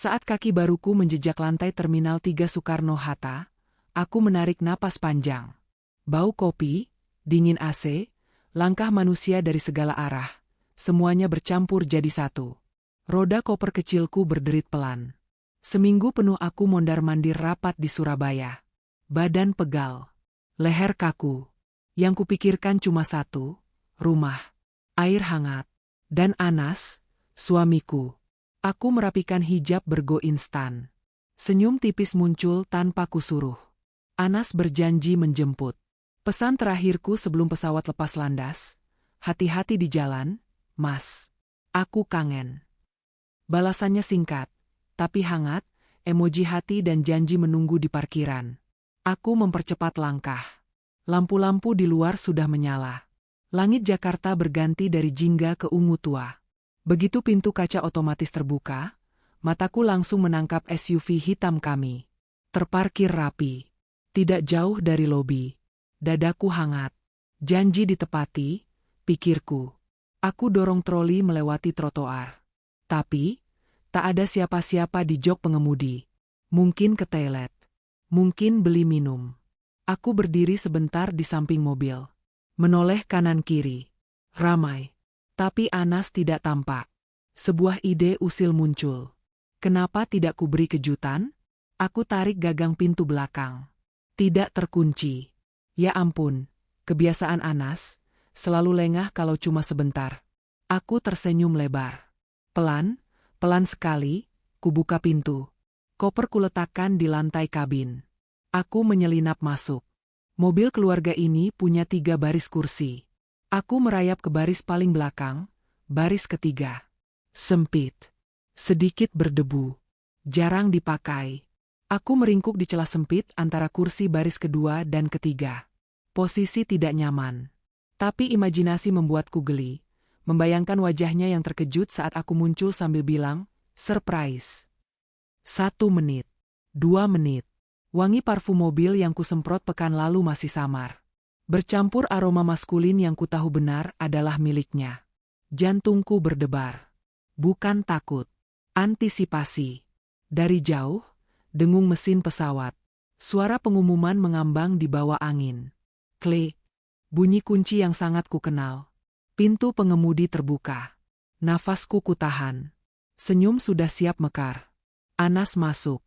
Saat kaki baruku menjejak lantai Terminal 3 Soekarno-Hatta, aku menarik napas panjang. Bau kopi, dingin AC, langkah manusia dari segala arah, semuanya bercampur jadi satu. Roda koper kecilku berderit pelan. Seminggu penuh aku mondar-mandir rapat di Surabaya. Badan pegal, leher kaku. Yang kupikirkan cuma satu, rumah, air hangat, dan Anas, suamiku. Aku merapikan hijab bergo instan. Senyum tipis muncul tanpa kusuruh. Anas berjanji menjemput. Pesan terakhirku sebelum pesawat lepas landas, hati-hati di jalan, Mas. Aku kangen. Balasannya singkat, tapi hangat, emoji hati dan janji menunggu di parkiran. Aku mempercepat langkah. Lampu-lampu di luar sudah menyala. Langit Jakarta berganti dari jingga ke ungu tua. Begitu pintu kaca otomatis terbuka, mataku langsung menangkap SUV hitam kami. Terparkir rapi. Tidak jauh dari lobi. Dadaku hangat. Janji ditepati, pikirku. Aku dorong troli melewati trotoar. Tapi, tak ada siapa-siapa di jok pengemudi. Mungkin ke toilet. Mungkin beli minum. Aku berdiri sebentar di samping mobil. Menoleh kanan-kiri. Ramai. Tapi Anas tidak tampak. Sebuah ide usil muncul. Kenapa tidak kuberi kejutan? Aku tarik gagang pintu belakang. Tidak terkunci. Ya ampun, kebiasaan Anas, selalu lengah kalau cuma sebentar. Aku tersenyum lebar. Pelan, pelan sekali, kubuka pintu. Koper kuletakkan di lantai kabin. Aku menyelinap masuk. Mobil keluarga ini punya 3 baris kursi. Aku merayap ke baris paling belakang, baris ketiga. Sempit. Sedikit berdebu. Jarang dipakai. Aku meringkuk di celah sempit antara kursi baris kedua dan ketiga. Posisi tidak nyaman. Tapi imajinasi membuatku geli. Membayangkan wajahnya yang terkejut saat aku muncul sambil bilang, surprise. 1 menit. 2 menit. Wangi parfum mobil yang kusemprot pekan lalu masih samar. Bercampur aroma maskulin yang kutahu benar adalah miliknya. Jantungku berdebar. Bukan takut. Antisipasi. Dari jauh, dengung mesin pesawat. Suara pengumuman mengambang di bawah angin. Klik. Bunyi kunci yang sangat kukenal. Pintu pengemudi terbuka. Nafasku kutahan. Senyum sudah siap mekar. Anas masuk.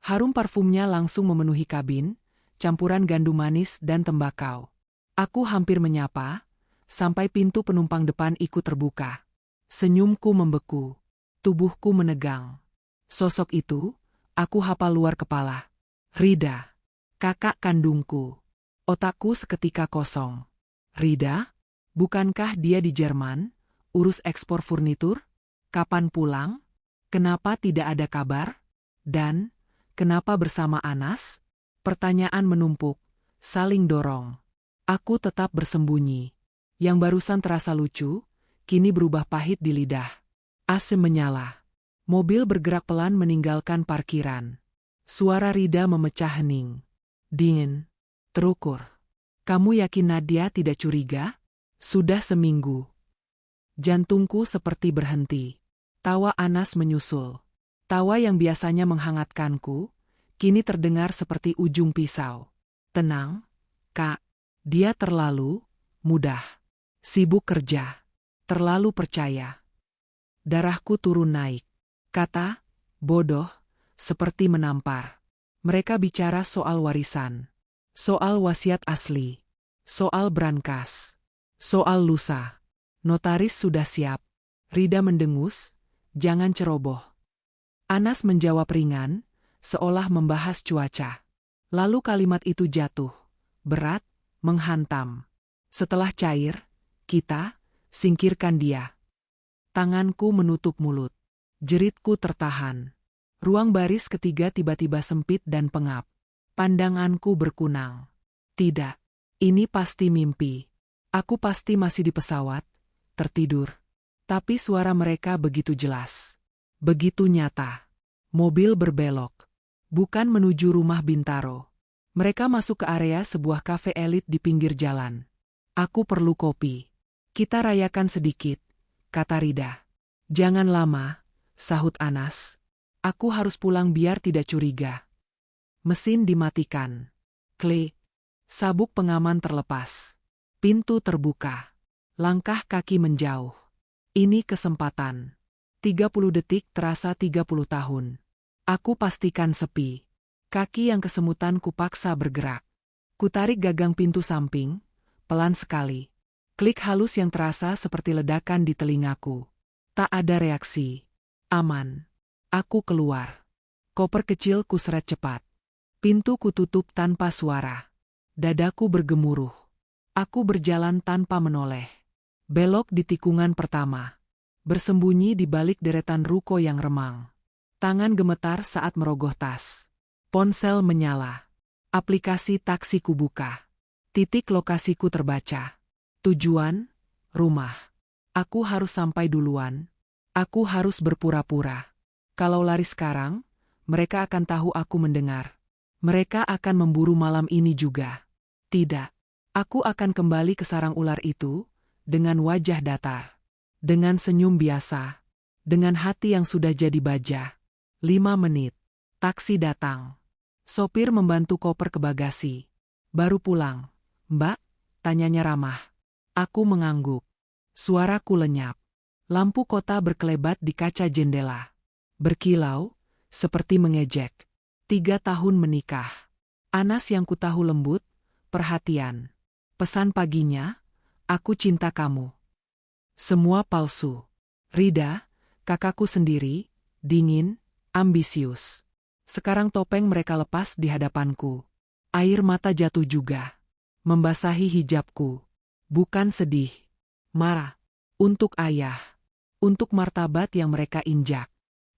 Harum parfumnya langsung memenuhi kabin, campuran gandum manis dan tembakau. Aku hampir menyapa, sampai pintu penumpang depan ikut terbuka. Senyumku membeku, tubuhku menegang. Sosok itu, aku hafal luar kepala. Rida, kakak kandungku. Otakku seketika kosong. Rida, bukankah dia di Jerman, urus ekspor furnitur? Kapan pulang? Kenapa tidak ada kabar? Dan, kenapa bersama Anas? Pertanyaan menumpuk, saling dorong. Aku tetap bersembunyi. Yang barusan terasa lucu, kini berubah pahit di lidah. AC menyala. Mobil bergerak pelan meninggalkan parkiran. Suara Rida memecah hening. Dingin. Terukur. Kamu yakin Nadia tidak curiga? Sudah seminggu. Jantungku seperti berhenti. Tawa Anas menyusul. Tawa yang biasanya menghangatkanku, kini terdengar seperti ujung pisau. Tenang, Kak. Dia terlalu mudah. Sibuk kerja. Terlalu percaya. Darahku turun naik. Kata, bodoh, seperti menampar. Mereka bicara soal warisan. Soal wasiat asli. Soal brankas. Soal lusa. Notaris sudah siap. Rida mendengus, jangan ceroboh. Anas menjawab ringan, seolah membahas cuaca. Lalu kalimat itu jatuh. Berat, menghantam. Setelah cair, kita singkirkan dia. Tanganku menutup mulut. Jeritku tertahan. Ruang baris ketiga tiba-tiba sempit dan pengap. Pandanganku berkunang. Tidak, ini pasti mimpi. Aku pasti masih di pesawat, tertidur. Tapi suara mereka begitu jelas. Begitu nyata. Mobil berbelok. Bukan menuju rumah Bintaro. Mereka masuk ke area sebuah kafe elit di pinggir jalan. Aku perlu kopi. Kita rayakan sedikit, kata Rida. Jangan lama, sahut Anas. Aku harus pulang biar tidak curiga. Mesin dimatikan. Klik. Sabuk pengaman terlepas. Pintu terbuka. Langkah kaki menjauh. Ini kesempatan. 30 detik terasa 30 tahun. Aku pastikan sepi. Kaki yang kesemutan kupaksa bergerak. Kutarik gagang pintu samping, pelan sekali. Klik halus yang terasa seperti ledakan di telingaku. Tak ada reaksi. Aman. Aku keluar. Koper kecil kuseret cepat. Pintu kututup tanpa suara. Dadaku bergemuruh. Aku berjalan tanpa menoleh. Belok di tikungan pertama. Bersembunyi di balik deretan ruko yang remang. Tangan gemetar saat merogoh tas. Ponsel menyala. Aplikasi taksi kubuka. Titik lokasiku terbaca. Tujuan, rumah. Aku harus sampai duluan. Aku harus berpura-pura. Kalau lari sekarang, mereka akan tahu aku mendengar. Mereka akan memburu malam ini juga. Tidak. Aku akan kembali ke sarang ular itu, dengan wajah datar. Dengan senyum biasa. Dengan hati yang sudah jadi baja. 5 menit. Taksi datang. Sopir membantu koper ke bagasi. Baru pulang. Mbak? Tanyanya ramah. Aku mengangguk. Suaraku lenyap. Lampu kota berkelebat di kaca jendela. Berkilau, seperti mengejek. 3 tahun menikah. Anas yang kutahu lembut, perhatian. Pesan paginya, aku cinta kamu. Semua palsu. Rida, kakakku sendiri, dingin, ambisius. Sekarang topeng mereka lepas di hadapanku. Air mata jatuh juga. Membasahi hijabku. Bukan sedih. Marah. Untuk ayah. Untuk martabat yang mereka injak.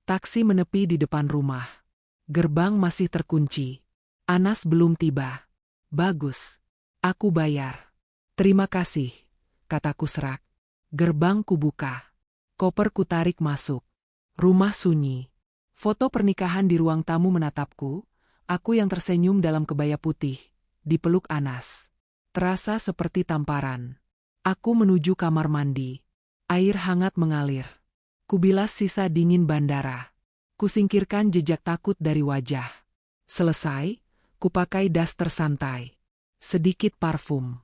Taksi menepi di depan rumah. Gerbang masih terkunci. Anas belum tiba. Bagus. Aku bayar. Terima kasih, kataku serak. Gerbang kubuka. Koper kutarik masuk. Rumah sunyi. Foto pernikahan di ruang tamu menatapku, aku yang tersenyum dalam kebaya putih, dipeluk Anas. Terasa seperti tamparan. Aku menuju kamar mandi. Air hangat mengalir. Kubilas sisa dingin bandara. Kusingkirkan jejak takut dari wajah. Selesai, kupakai daster santai. Sedikit parfum.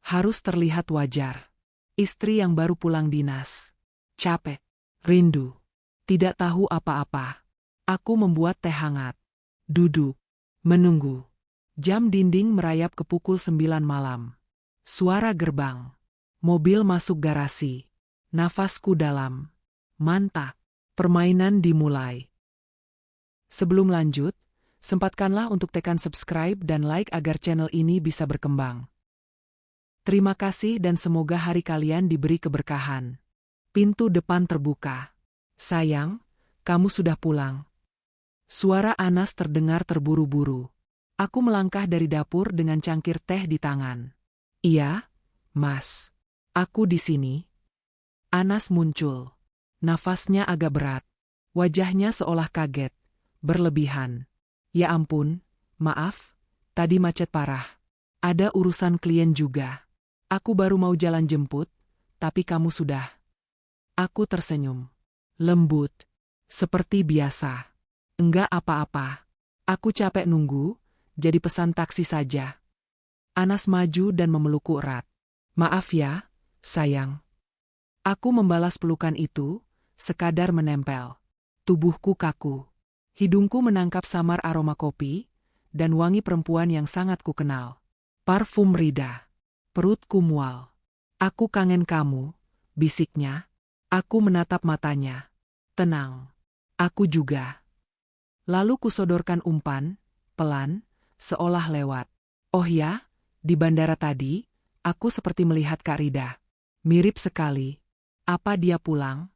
Harus terlihat wajar. Istri yang baru pulang dinas. Capek. Rindu. Tidak tahu apa-apa. Aku membuat teh hangat. Duduk. Menunggu. Jam dinding merayap ke pukul 9 malam. Suara gerbang. Mobil masuk garasi. Nafasku dalam. Mantap. Permainan dimulai. Sebelum lanjut, sempatkanlah untuk tekan subscribe dan like agar channel ini bisa berkembang. Terima kasih dan semoga hari kalian diberi keberkahan. Pintu depan terbuka. Sayang, kamu sudah pulang. Suara Anas terdengar terburu-buru. Aku melangkah dari dapur dengan cangkir teh di tangan. Iya, Mas. Aku di sini. Anas muncul. Nafasnya agak berat. Wajahnya seolah kaget. Berlebihan. Ya ampun, maaf, tadi macet parah. Ada urusan klien juga. Aku baru mau jalan jemput, tapi kamu sudah. Aku tersenyum. Lembut. Seperti biasa. Enggak apa-apa. Aku capek nunggu, jadi pesan taksi saja. Anas maju dan memelukku erat. Maaf ya, sayang. Aku membalas pelukan itu, sekadar menempel. Tubuhku kaku. Hidungku menangkap samar aroma kopi, dan wangi perempuan yang sangat kukenal. Parfum Rida. Perutku mual. Aku kangen kamu, bisiknya. Aku menatap matanya. Tenang. Aku juga. Lalu kusodorkan umpan, pelan, seolah lewat. Oh ya, di bandara tadi, aku seperti melihat Kak Rida. Mirip sekali. Apa dia pulang?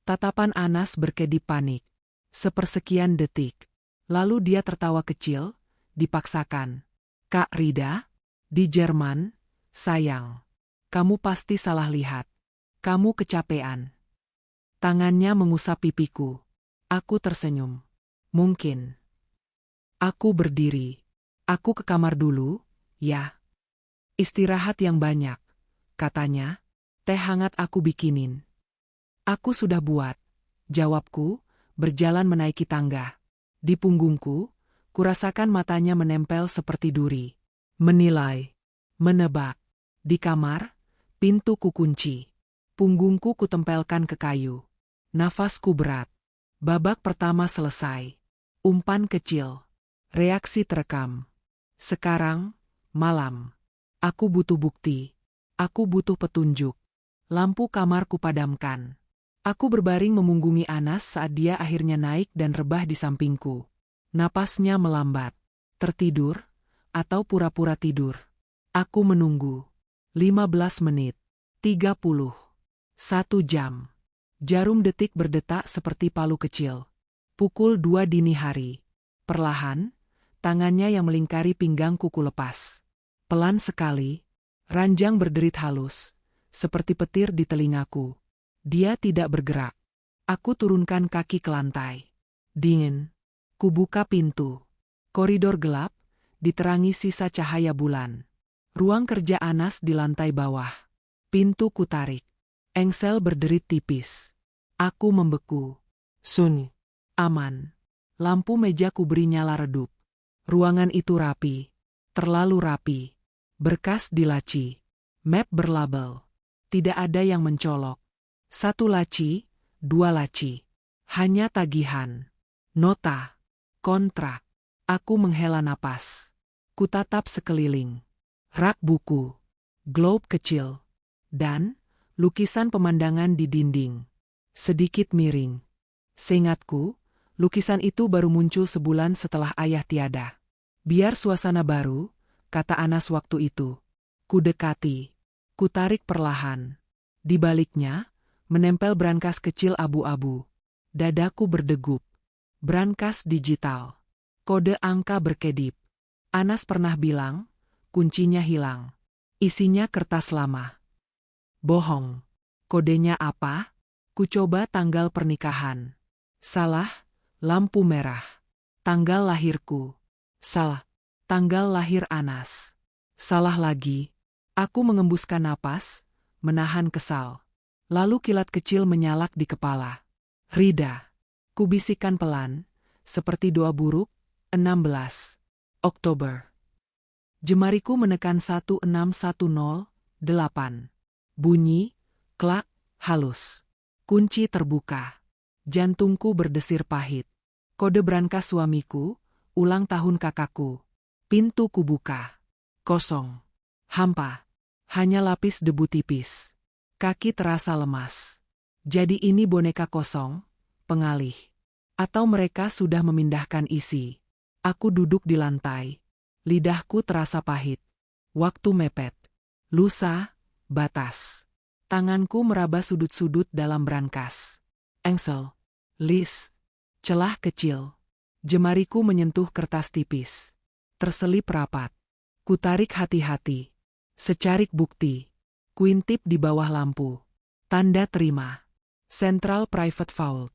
Tatapan Anas berkedip panik. Sepersekian detik. Lalu dia tertawa kecil, dipaksakan. Kak Rida? Di Jerman? Sayang. Kamu pasti salah lihat. Kamu kecapean. Tangannya mengusap pipiku. Aku tersenyum. Mungkin. Aku berdiri. Aku ke kamar dulu, ya. Istirahat yang banyak, katanya. Teh hangat aku bikinin. Aku sudah buat. Jawabku, berjalan menaiki tangga. Di punggungku, kurasakan matanya menempel seperti duri. Menilai, menebak. Di kamar, pintu kukunci. Punggungku kutempelkan ke kayu. Nafasku berat. Babak pertama selesai. Umpan kecil. Reaksi terekam. Sekarang, malam. Aku butuh bukti. Aku butuh petunjuk. Lampu kamar kupadamkan. Aku berbaring memunggungi Anas saat dia akhirnya naik dan rebah di sampingku. Napasnya melambat. Tertidur, atau pura-pura tidur. Aku menunggu. 15 menit. 30. 1 jam. Jarum detik berdetak seperti palu kecil. Pukul 2 dini hari. Perlahan, tangannya yang melingkari pinggangku kulepas. Pelan sekali, ranjang berderit halus, seperti petir di telingaku. Dia tidak bergerak. Aku turunkan kaki ke lantai. Dingin. Kubuka pintu. Koridor gelap, diterangi sisa cahaya bulan. Ruang kerja Anas di lantai bawah. Pintu kutarik. Engsel berderit tipis. Aku membeku. Sunyi. Aman. Lampu meja kuberi nyala redup. Ruangan itu rapi. Terlalu rapi. Berkas di laci. Map berlabel. Tidak ada yang mencolok. 1 laci, 2 laci. Hanya tagihan. Nota. Kontrak. Aku menghela napas. Kutatap sekeliling. Rak buku. Globe kecil. Dan lukisan pemandangan di dinding. Sedikit miring. Seingatku, lukisan itu baru muncul sebulan setelah ayah tiada. Biar suasana baru, kata Anas waktu itu. Kudekati. Kutarik perlahan. Di baliknya, menempel brankas kecil abu-abu. Dadaku berdegup. Brankas digital. Kode angka berkedip. Anas pernah bilang, kuncinya hilang. Isinya kertas lama. Bohong. Kodenya apa? Kucoba tanggal pernikahan. Salah, lampu merah. Tanggal lahirku. Salah, tanggal lahir Anas. Salah lagi. Aku mengembuskan napas, menahan kesal. Lalu kilat kecil menyalak di kepala. Rida. Kubisikkan pelan, seperti doa buruk, 16 Oktober. Jemariku menekan 16108. Bunyi, klak, halus. Kunci terbuka. Jantungku berdesir pahit. Kode brankas suamiku, ulang tahun kakakku. Pintu kubuka. Kosong. Hampa. Hanya lapis debu tipis. Kaki terasa lemas. Jadi ini boneka kosong, pengalih. Atau mereka sudah memindahkan isi. Aku duduk di lantai. Lidahku terasa pahit. Waktu mepet. Lusa, batas. Tanganku meraba sudut-sudut dalam brankas. Engsel. Lis. Celah kecil. Jemariku menyentuh kertas tipis. Terselip rapat. Kutarik hati-hati. Secarik bukti. Kuintip di bawah lampu. Tanda terima. Central Private Vault.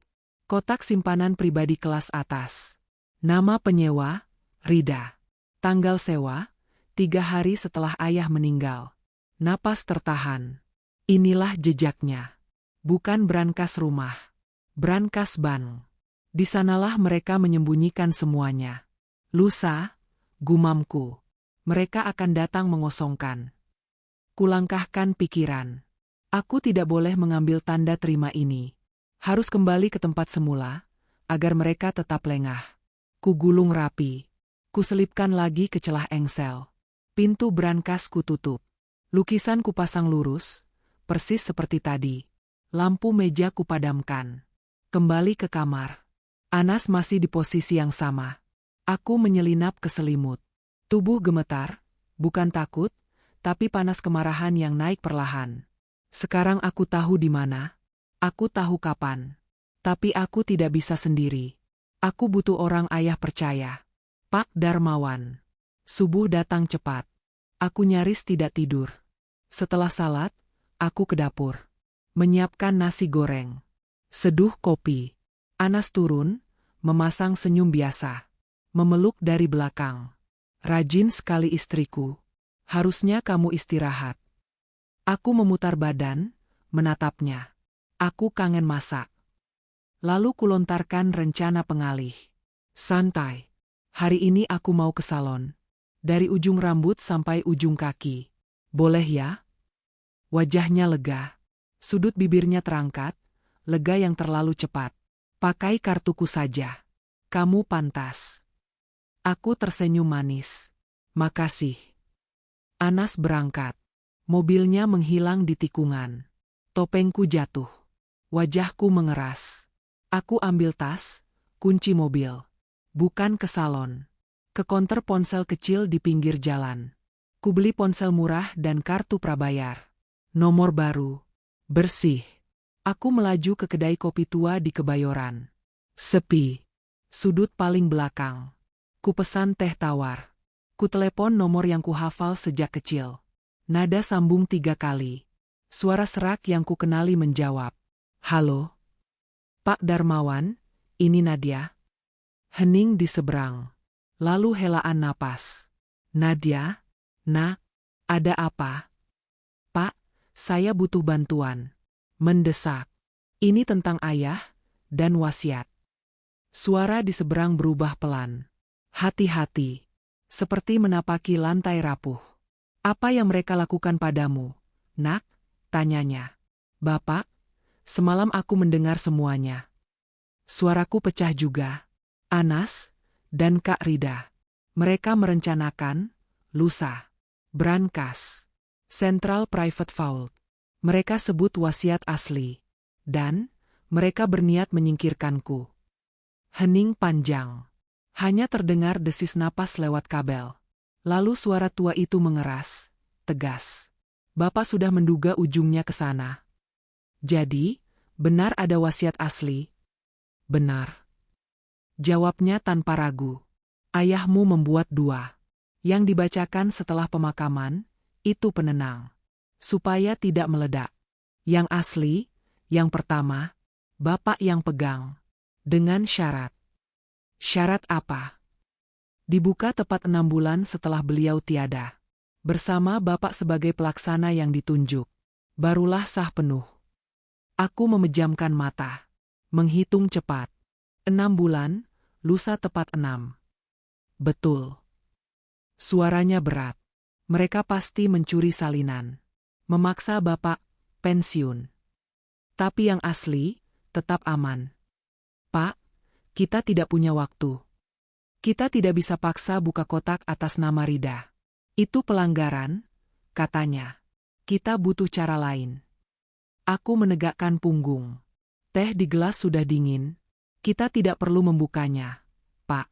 Kotak simpanan pribadi kelas atas. Nama penyewa, Rida. Tanggal sewa, 3 hari setelah ayah meninggal. Napas tertahan. Inilah jejaknya. Bukan brankas rumah. Brankas bank. Di sanalah mereka menyembunyikan semuanya. Lusa, gumamku. Mereka akan datang mengosongkan. Kulangkahkan pikiran. Aku tidak boleh mengambil tanda terima ini. Harus kembali ke tempat semula, agar mereka tetap lengah. Kugulung rapi. Kuselipkan lagi ke celah engsel. Pintu brankas kututup. Lukisan kupasang lurus, persis seperti tadi. Lampu meja kupadamkan. Kembali ke kamar. Anas masih di posisi yang sama. Aku menyelinap ke selimut. Tubuh gemetar, bukan takut, tapi panas kemarahan yang naik perlahan. Sekarang aku tahu di mana. Aku tahu kapan. Tapi aku tidak bisa sendiri. Aku butuh orang ayah percaya. Pak Darmawan. Subuh datang cepat. Aku nyaris tidak tidur. Setelah salat, aku ke dapur. Menyiapkan nasi goreng. Seduh kopi. Anas turun, memasang senyum biasa. Memeluk dari belakang. Rajin sekali istriku. Harusnya kamu istirahat. Aku memutar badan, menatapnya. Aku kangen masak. Lalu kulontarkan rencana pengalih. Santai. Hari ini aku mau ke salon. Dari ujung rambut sampai ujung kaki. Boleh ya? Wajahnya lega. Sudut bibirnya terangkat, lega yang terlalu cepat. Pakai kartuku saja. Kamu pantas. Aku tersenyum manis. Makasih. Anas berangkat. Mobilnya menghilang di tikungan. Topengku jatuh. Wajahku mengeras. Aku ambil tas, kunci mobil. Bukan ke salon. Ke konter ponsel kecil di pinggir jalan. Kubeli ponsel murah dan kartu prabayar. Nomor baru. Bersih. Aku melaju ke kedai kopi tua di Kebayoran. Sepi. Sudut paling belakang. Ku pesan teh tawar. Ku telepon nomor yang kuhafal sejak kecil. Nada sambung 3 kali. Suara serak yang ku kenali menjawab. Halo? Pak Darmawan, ini Nadia. Hening di seberang. Lalu helaan napas. Nadia? Nak? Ada apa? Pak, saya butuh bantuan. Mendesak. Ini tentang ayah dan wasiat. Suara di seberang berubah pelan. Hati-hati. Seperti menapaki lantai rapuh. Apa yang mereka lakukan padamu, Nak? Tanyanya. Bapak, semalam aku mendengar semuanya. Suaraku pecah juga. Anas dan Kak Rida. Mereka merencanakan, lusa. Brankas. Central Private Vault. Mereka sebut wasiat asli. Dan, mereka berniat menyingkirkanku. Hening panjang. Hanya terdengar desis napas lewat kabel. Lalu suara tua itu mengeras, tegas. Bapak sudah menduga ujungnya ke sana. Jadi, benar ada wasiat asli? Benar. Jawabnya tanpa ragu. Ayahmu membuat 2. Yang dibacakan setelah pemakaman, itu penenang. Supaya tidak meledak. Yang asli, yang pertama, Bapak yang pegang. Dengan syarat. Syarat apa? Dibuka tepat 6 bulan setelah beliau tiada. Bersama Bapak sebagai pelaksana yang ditunjuk. Barulah sah penuh. Aku memejamkan mata. Menghitung cepat. 6 bulan, lusa tepat 6. Betul. Suaranya berat. Mereka pasti mencuri salinan. Memaksa Bapak pensiun. Tapi yang asli, tetap aman. Pak, kita tidak punya waktu. Kita tidak bisa paksa buka kotak atas nama Rida. Itu pelanggaran, katanya. Kita butuh cara lain. Aku menegakkan punggung. Teh di gelas sudah dingin. Kita tidak perlu membukanya, Pak.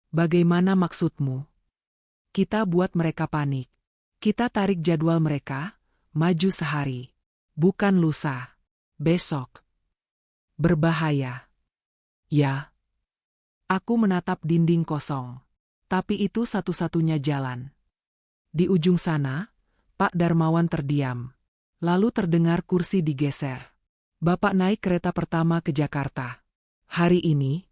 Bagaimana maksudmu? Kita buat mereka panik. Kita tarik jadwal mereka, maju sehari. Bukan lusa. Besok. Berbahaya. Ya. Aku menatap dinding kosong. Tapi itu satu-satunya jalan. Di ujung sana, Pak Darmawan terdiam. Lalu terdengar kursi digeser. Bapak naik kereta pertama ke Jakarta. Hari ini,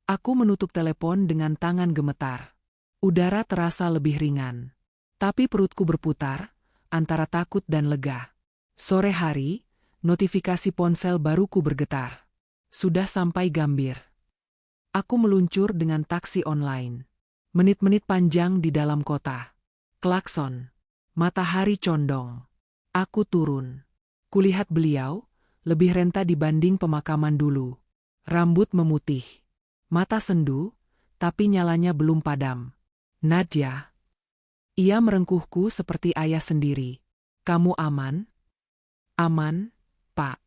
aku menutup telepon dengan tangan gemetar. Udara terasa lebih ringan. Tapi perutku berputar, antara takut dan lega. Sore hari, notifikasi ponsel baruku bergetar. Sudah sampai Gambir. Aku meluncur dengan taksi online. Menit-menit panjang di dalam kota. Klakson. Matahari condong. Aku turun. Kulihat beliau, lebih renta dibanding pemakaman dulu. Rambut memutih. Mata sendu, tapi nyalanya belum padam. Nadia. Ia merengkuhku seperti ayah sendiri. Kamu aman? Aman, Pak.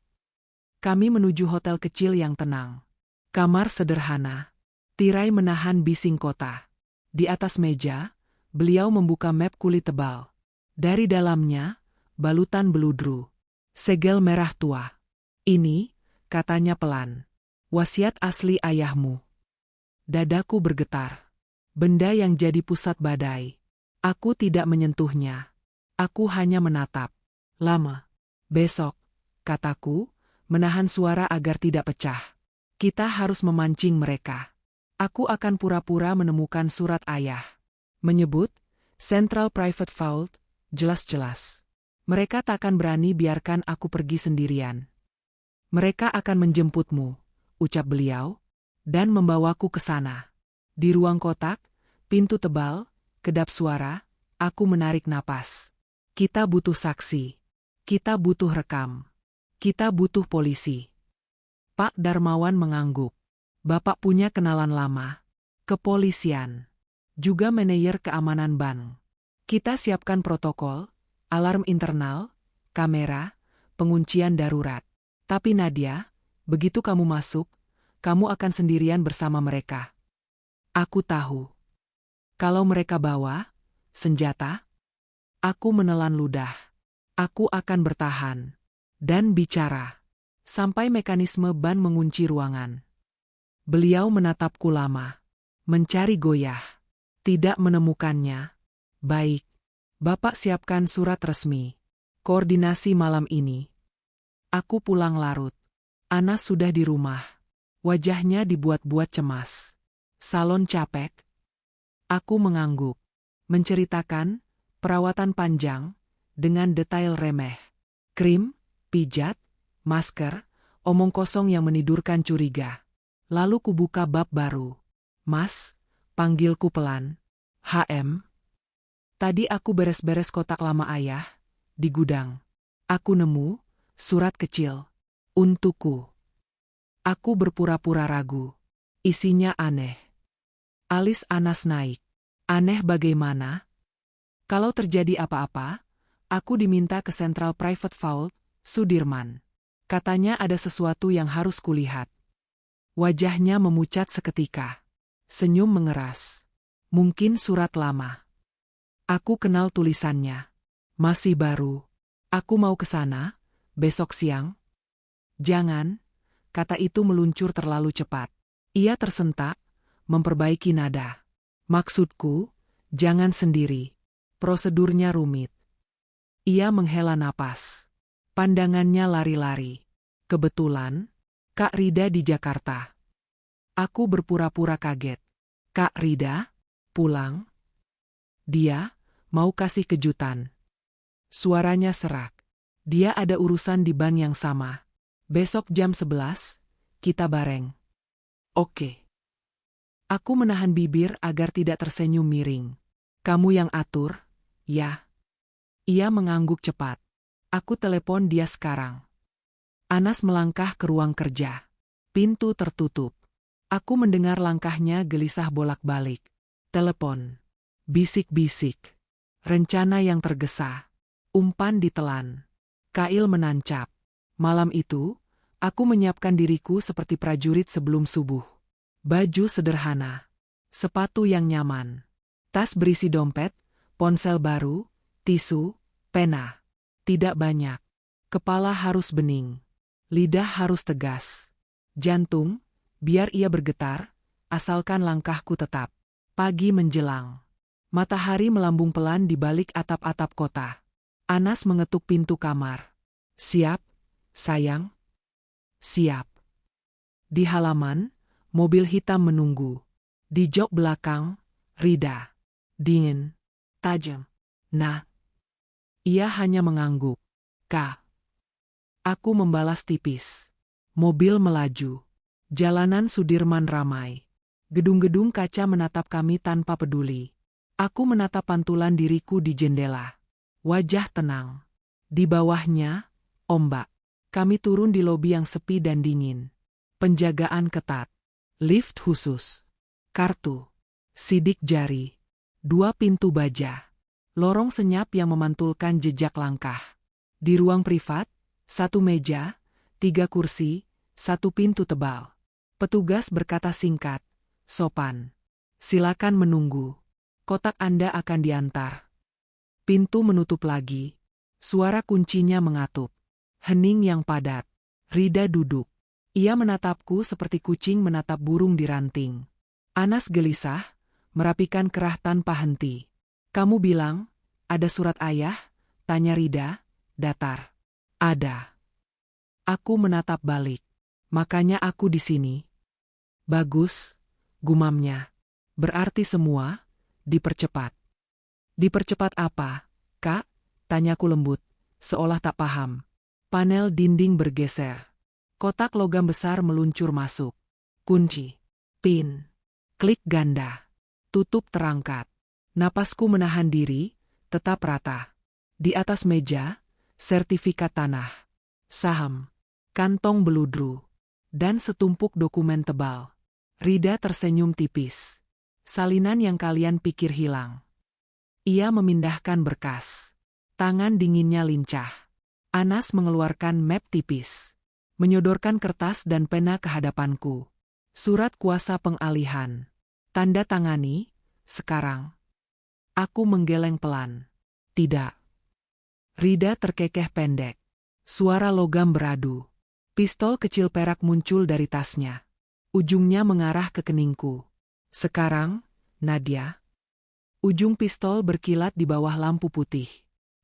Kami menuju hotel kecil yang tenang. Kamar sederhana. Tirai menahan bising kota. Di atas meja, beliau membuka map kulit tebal. Dari dalamnya, balutan beludru. Segel merah tua. Ini, katanya pelan. Wasiat asli ayahmu. Dadaku bergetar. Benda yang jadi pusat badai. Aku tidak menyentuhnya. Aku hanya menatap. Lama. Besok, kataku, menahan suara agar tidak pecah. Kita harus memancing mereka. Aku akan pura-pura menemukan surat ayah. Menyebut, Central Private Vault, jelas-jelas. Mereka takkan berani biarkan aku pergi sendirian. Mereka akan menjemputmu, ucap beliau, dan membawaku ke sana. Di ruang kotak, pintu tebal, kedap suara, aku menarik napas. Kita butuh saksi. Kita butuh rekam. Kita butuh polisi. Pak Darmawan mengangguk. Bapak punya kenalan lama. Kepolisian. Juga manajer keamanan bank. Kita siapkan protokol, alarm internal, kamera, penguncian darurat. Tapi Nadia, begitu kamu masuk, kamu akan sendirian bersama mereka. Aku tahu. Kalau mereka bawa senjata, aku menelan ludah. Aku akan bertahan dan bicara sampai mekanisme ban mengunci ruangan. Beliau menatapku lama, mencari Goyah. Tidak menemukannya. Baik, Bapak siapkan surat resmi. Koordinasi malam ini. Aku pulang larut. Anas sudah di rumah. Wajahnya dibuat-buat cemas. Salon capek. Aku mengangguk. Menceritakan perawatan panjang dengan detail remeh. Krim, pijat, masker, omong kosong yang menidurkan curiga. Lalu kubuka bab baru. Mas, panggilku pelan. HM. Tadi aku beres-beres kotak lama ayah, di gudang. Aku nemu surat kecil. Untukku. Aku berpura-pura ragu. Isinya aneh. Alis Anas naik. Aneh bagaimana? Kalau terjadi apa-apa, aku diminta ke Central Private Vault, Sudirman. Katanya ada sesuatu yang harus kulihat. Wajahnya memucat seketika. Senyum mengeras. Mungkin surat lama. Aku kenal tulisannya. Masih baru. Aku mau ke sana, besok siang. Jangan, kata itu meluncur terlalu cepat. Ia tersentak, memperbaiki nada. Maksudku, jangan sendiri. Prosedurnya rumit. Ia menghela napas. Pandangannya lari-lari. Kebetulan, Kak Rida di Jakarta. Aku berpura-pura kaget. Kak Rida, pulang? Dia mau kasih kejutan. Suaranya serak. Dia ada urusan di bank yang sama. Besok jam 11, kita bareng. Oke. Aku menahan bibir agar tidak tersenyum miring. Kamu yang atur, ya? Ia mengangguk cepat. Aku telepon dia sekarang. Anas melangkah ke ruang kerja. Pintu tertutup. Aku mendengar langkahnya gelisah bolak-balik. Telepon. Bisik-bisik. Rencana yang tergesa. Umpan ditelan. Kail menancap. Malam itu, aku menyiapkan diriku seperti prajurit sebelum subuh. Baju sederhana. Sepatu yang nyaman. Tas berisi dompet, ponsel baru, tisu, pena. Tidak banyak. Kepala harus bening. Lidah harus tegas. Jantung, biar ia bergetar, asalkan langkahku tetap. Pagi menjelang. Matahari melambung pelan di balik atap-atap kota. Anas mengetuk pintu kamar. Siap, sayang? Siap. Di halaman, mobil hitam menunggu. Di jok belakang, Rida. Dingin. Tajam. Nah. Ia hanya mengangguk. Kak. Aku membalas tipis. Mobil melaju. Jalanan Sudirman ramai. Gedung-gedung kaca menatap kami tanpa peduli. Aku menatap pantulan diriku di jendela. Wajah tenang. Di bawahnya, ombak. Kami turun di lobi yang sepi dan dingin. Penjagaan ketat. Lift khusus. Kartu. Sidik jari. 2 pintu baja. Lorong senyap yang memantulkan jejak langkah. Di ruang privat, 1 meja, 3 kursi, 1 pintu tebal. Petugas berkata singkat, sopan. Silakan menunggu. Kotak Anda akan diantar. Pintu menutup lagi. Suara kuncinya mengatup. Hening yang padat. Rida duduk. Ia menatapku seperti kucing menatap burung di ranting. Anas gelisah, merapikan kerah tanpa henti. Kamu bilang, ada surat ayah? Tanya Rida, datar. Ada. Aku menatap balik. Makanya aku di sini. Bagus, gumamnya. Berarti semua dipercepat. Dipercepat apa, Kak? Tanyaku lembut, seolah tak paham. Panel dinding bergeser. Kotak logam besar meluncur masuk. Kunci. PIN. Klik ganda. Tutup terangkat. Napasku menahan diri, tetap rata. Di atas meja, sertifikat tanah, saham, kantong beludru, dan setumpuk dokumen tebal. Rida tersenyum tipis. Salinan yang kalian pikir hilang. Ia memindahkan berkas. Tangan dinginnya lincah. Anas mengeluarkan map tipis. Menyodorkan kertas dan pena ke hadapanku. Surat kuasa pengalihan. Tanda tangani, sekarang. Aku menggeleng pelan. Tidak. Rida terkekeh pendek. Suara logam beradu. Pistol kecil perak muncul dari tasnya. Ujungnya mengarah ke keningku. Sekarang, Nadia. Ujung pistol berkilat di bawah lampu putih.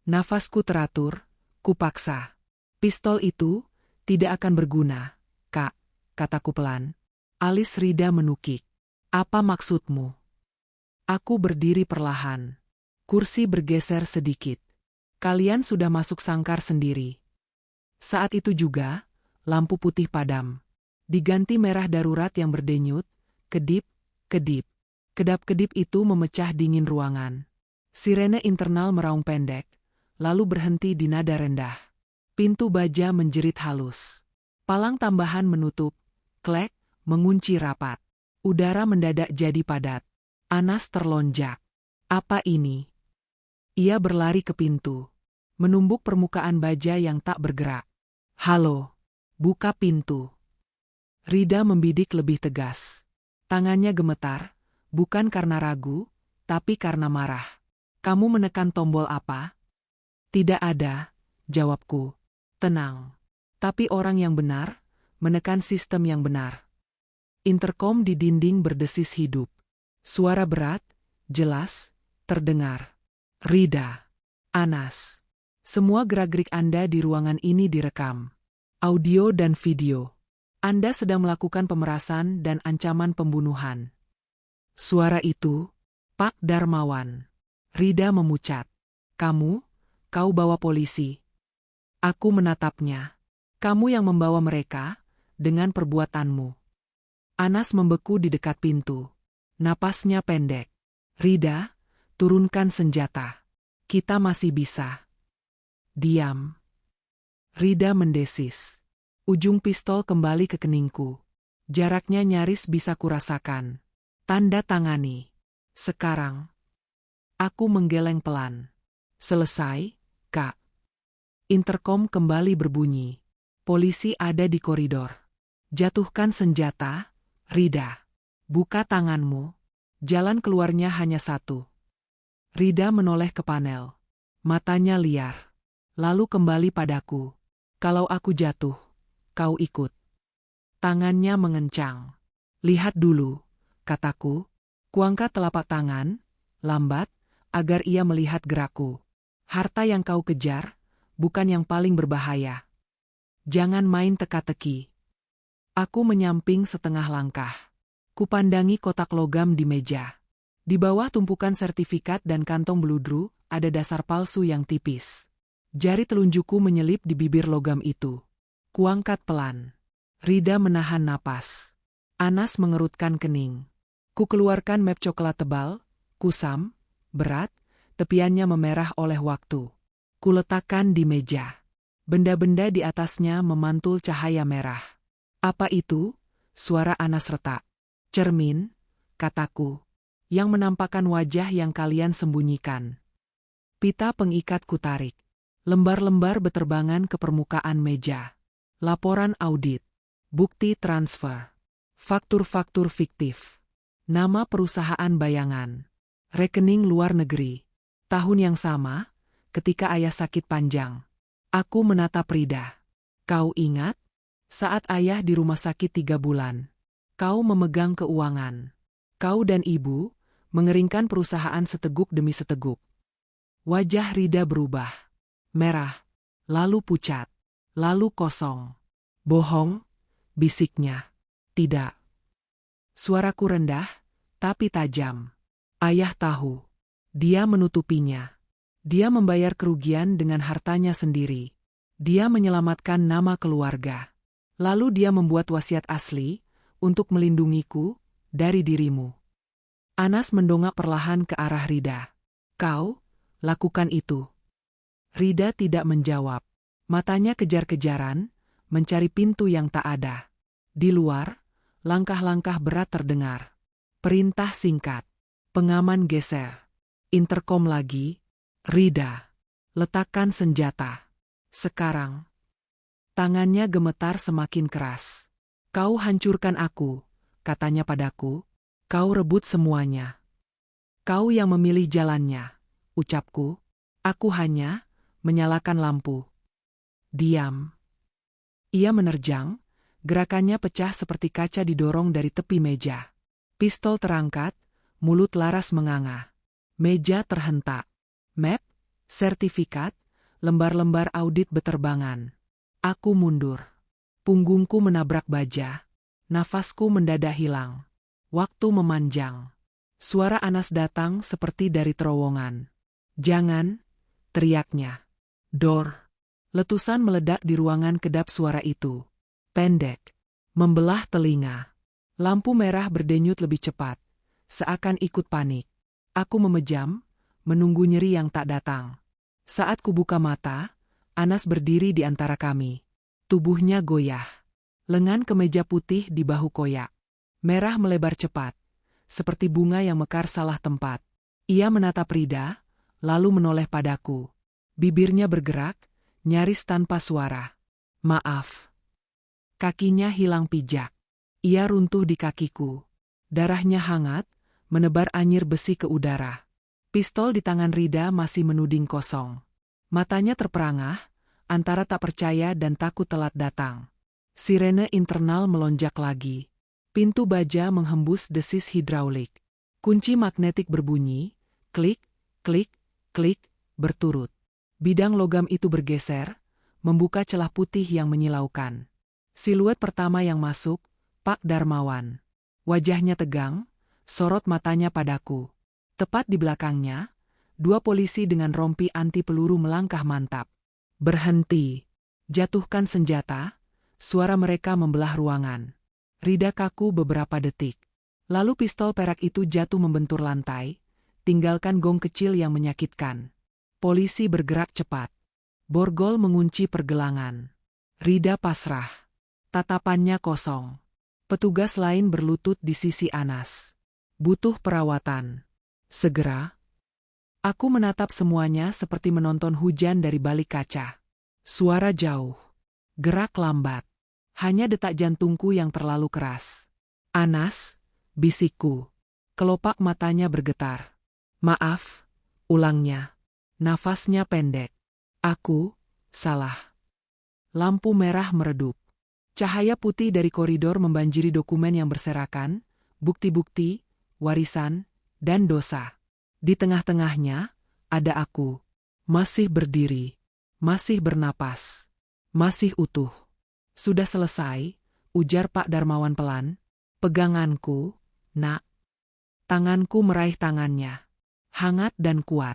Nafasku teratur, kupaksa. Pistol itu tidak akan berguna, Kak, kataku pelan. Alis Rida menukik. Apa maksudmu? Aku berdiri perlahan. Kursi bergeser sedikit. Kalian sudah masuk sangkar sendiri. Saat itu juga, lampu putih padam. Diganti merah darurat yang berdenyut, kedip, kedip. Kedap-kedip itu memecah dingin ruangan. Sirene internal meraung pendek, lalu berhenti di nada rendah. Pintu baja menjerit halus. Palang tambahan menutup, klek, mengunci rapat. Udara mendadak jadi padat. Anas terlonjak. Apa ini? Ia berlari ke pintu. Menumbuk permukaan baja yang tak bergerak. Halo, buka pintu. Rida membidik lebih tegas. Tangannya gemetar, bukan karena ragu, tapi karena marah. Kamu menekan tombol apa? Tidak ada, jawabku. Tenang. Tapi orang yang benar, menekan sistem yang benar. Interkom di dinding berdesis hidup. Suara berat, jelas, terdengar. Rida. Anas. Semua gerak-gerik Anda di ruangan ini direkam. Audio dan video. Anda sedang melakukan pemerasan dan ancaman pembunuhan. Suara itu, Pak Darmawan. Rida memucat. Kau bawa polisi. Aku menatapnya. Kamu yang membawa mereka, dengan perbuatanmu. Anas membeku di dekat pintu. Napasnya pendek. Rida, turunkan senjata. Kita masih bisa. Diam. Rida mendesis. Ujung pistol kembali ke keningku. Jaraknya nyaris bisa kurasakan. Tanda tangani. Sekarang. Aku menggeleng pelan. Selesai, Kak. Interkom kembali berbunyi. Polisi ada di koridor. Jatuhkan senjata, Rida. Buka tanganmu. Jalan keluarnya hanya satu. Rida menoleh ke panel. Matanya liar. Lalu kembali padaku. Kalau aku jatuh, kau ikut. Tangannya mengencang. Lihat dulu, kataku. Kuangkat telapak tangan, lambat, agar ia melihat gerakku. Harta yang kau kejar, bukan yang paling berbahaya. Jangan main teka-teki. Aku menyamping setengah langkah. Kupandangi kotak logam di meja. Di bawah tumpukan sertifikat dan kantong beludru, ada dasar palsu yang tipis. Jari telunjukku menyelip di bibir logam itu. Kuangkat pelan. Rida menahan napas. Anas mengerutkan kening. Ku keluarkan map coklat tebal, kusam, berat, tepiannya memerah oleh waktu. Kuletakkan di meja. Benda-benda di atasnya memantul cahaya merah. Apa itu? Suara Anas retak. Cermin, kataku, yang menampakkan wajah yang kalian sembunyikan. Pita pengikat kutarik. Lembar-lembar beterbangan ke permukaan meja. Laporan audit. Bukti transfer. Faktur-faktur fiktif. Nama perusahaan bayangan. Rekening luar negeri. Tahun yang sama, ketika ayah sakit panjang. Aku menatap Rida. Kau ingat? Saat ayah di rumah sakit 3 bulan. Kau memegang keuangan. Kau dan ibu mengeringkan perusahaan seteguk demi seteguk. Wajah Rida berubah. Merah, lalu pucat, lalu kosong. Bohong, bisiknya. Tidak. Suaraku rendah, tapi tajam. Ayah tahu. Dia menutupinya. Dia membayar kerugian dengan hartanya sendiri. Dia menyelamatkan nama keluarga. Lalu dia membuat wasiat asli untuk melindungiku dari dirimu. Anas mendongak perlahan ke arah Rida. Kau lakukan itu. Rida tidak menjawab. Matanya kejar-kejaran, mencari pintu yang tak ada. Di luar, langkah-langkah berat terdengar. Perintah singkat. Pengaman geser. Interkom lagi. Rida, letakkan senjata. Sekarang. Tangannya gemetar semakin keras. Kau hancurkan aku, katanya padaku. Kau rebut semuanya. Kau yang memilih jalannya, ucapku. Aku hanya menyalakan lampu. Diam. Ia menerjang, gerakannya pecah seperti kaca didorong dari tepi meja. Pistol terangkat, mulut laras menganga. Meja terhentak. Map, sertifikat, lembar-lembar audit beterbangan. Aku mundur. Punggungku menabrak baja. Nafasku mendadak hilang. Waktu memanjang. Suara Anas datang seperti dari terowongan. Jangan, teriaknya. Dor. Letusan meledak di ruangan kedap suara itu. Pendek. Membelah telinga. Lampu merah berdenyut lebih cepat. Seakan ikut panik. Aku memejam, menunggu nyeri yang tak datang. Saat kubuka mata, Anas berdiri di antara kami. Tubuhnya goyah. Lengan kemeja putih di bahu koyak. Merah melebar cepat. Seperti bunga yang mekar salah tempat. Ia menatap Rida, lalu menoleh padaku. Bibirnya bergerak, nyaris tanpa suara. Maaf. Kakinya hilang pijak. Ia runtuh di kakiku. Darahnya hangat, menebar anyir besi ke udara. Pistol di tangan Rida masih menuding kosong. Matanya terperangah, antara tak percaya dan takut telat datang. Sirene internal melonjak lagi. Pintu baja menghembus desis hidraulik. Kunci magnetik berbunyi, klik, klik, klik, berturut. Bidang logam itu bergeser, membuka celah putih yang menyilaukan. Siluet pertama yang masuk, Pak Darmawan. Wajahnya tegang, sorot matanya padaku. Tepat di belakangnya, dua polisi dengan rompi anti peluru melangkah mantap. Berhenti. Jatuhkan senjata, suara mereka membelah ruangan. Rida kaku beberapa detik. Lalu pistol perak itu jatuh membentur lantai, tinggalkan gong kecil yang menyakitkan. Polisi bergerak cepat. Borgol mengunci pergelangan. Rida pasrah. Tatapannya kosong. Petugas lain berlutut di sisi Anas. Butuh perawatan. Segera. Aku menatap semuanya seperti menonton hujan dari balik kaca. Suara jauh. Gerak lambat. Hanya detak jantungku yang terlalu keras. Anas, bisikku. Kelopak matanya bergetar. Maaf, ulangnya. Nafasnya pendek. Aku, salah. Lampu merah meredup. Cahaya putih dari koridor membanjiri dokumen yang berserakan, bukti-bukti, warisan, dan dosa. Di tengah-tengahnya, ada aku. Masih berdiri. Masih bernapas. Masih utuh. Sudah selesai, ujar Pak Darmawan pelan. Peganganku, nak. Tanganku meraih tangannya. Hangat dan kuat.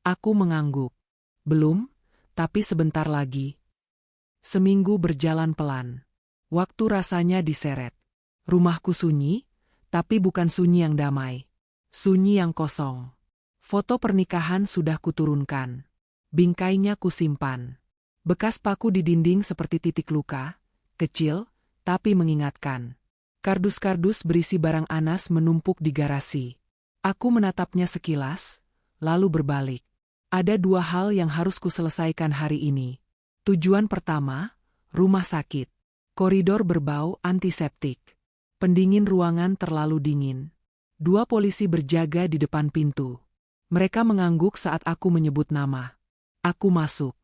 Aku mengangguk. Belum, tapi sebentar lagi. Seminggu berjalan pelan. Waktu rasanya diseret. Rumahku sunyi, tapi bukan sunyi yang damai. Sunyi yang kosong. Foto pernikahan sudah kuturunkan. Bingkainya kusimpan. Bekas paku di dinding seperti titik luka, kecil, tapi mengingatkan. Kardus-kardus berisi barang Anas menumpuk di garasi. Aku menatapnya sekilas, lalu berbalik. Ada dua hal yang harus kuselesaikan hari ini. Tujuan pertama, rumah sakit. Koridor berbau antiseptik. Pendingin ruangan terlalu dingin. Dua polisi berjaga di depan pintu. Mereka mengangguk saat aku menyebut nama. Aku masuk.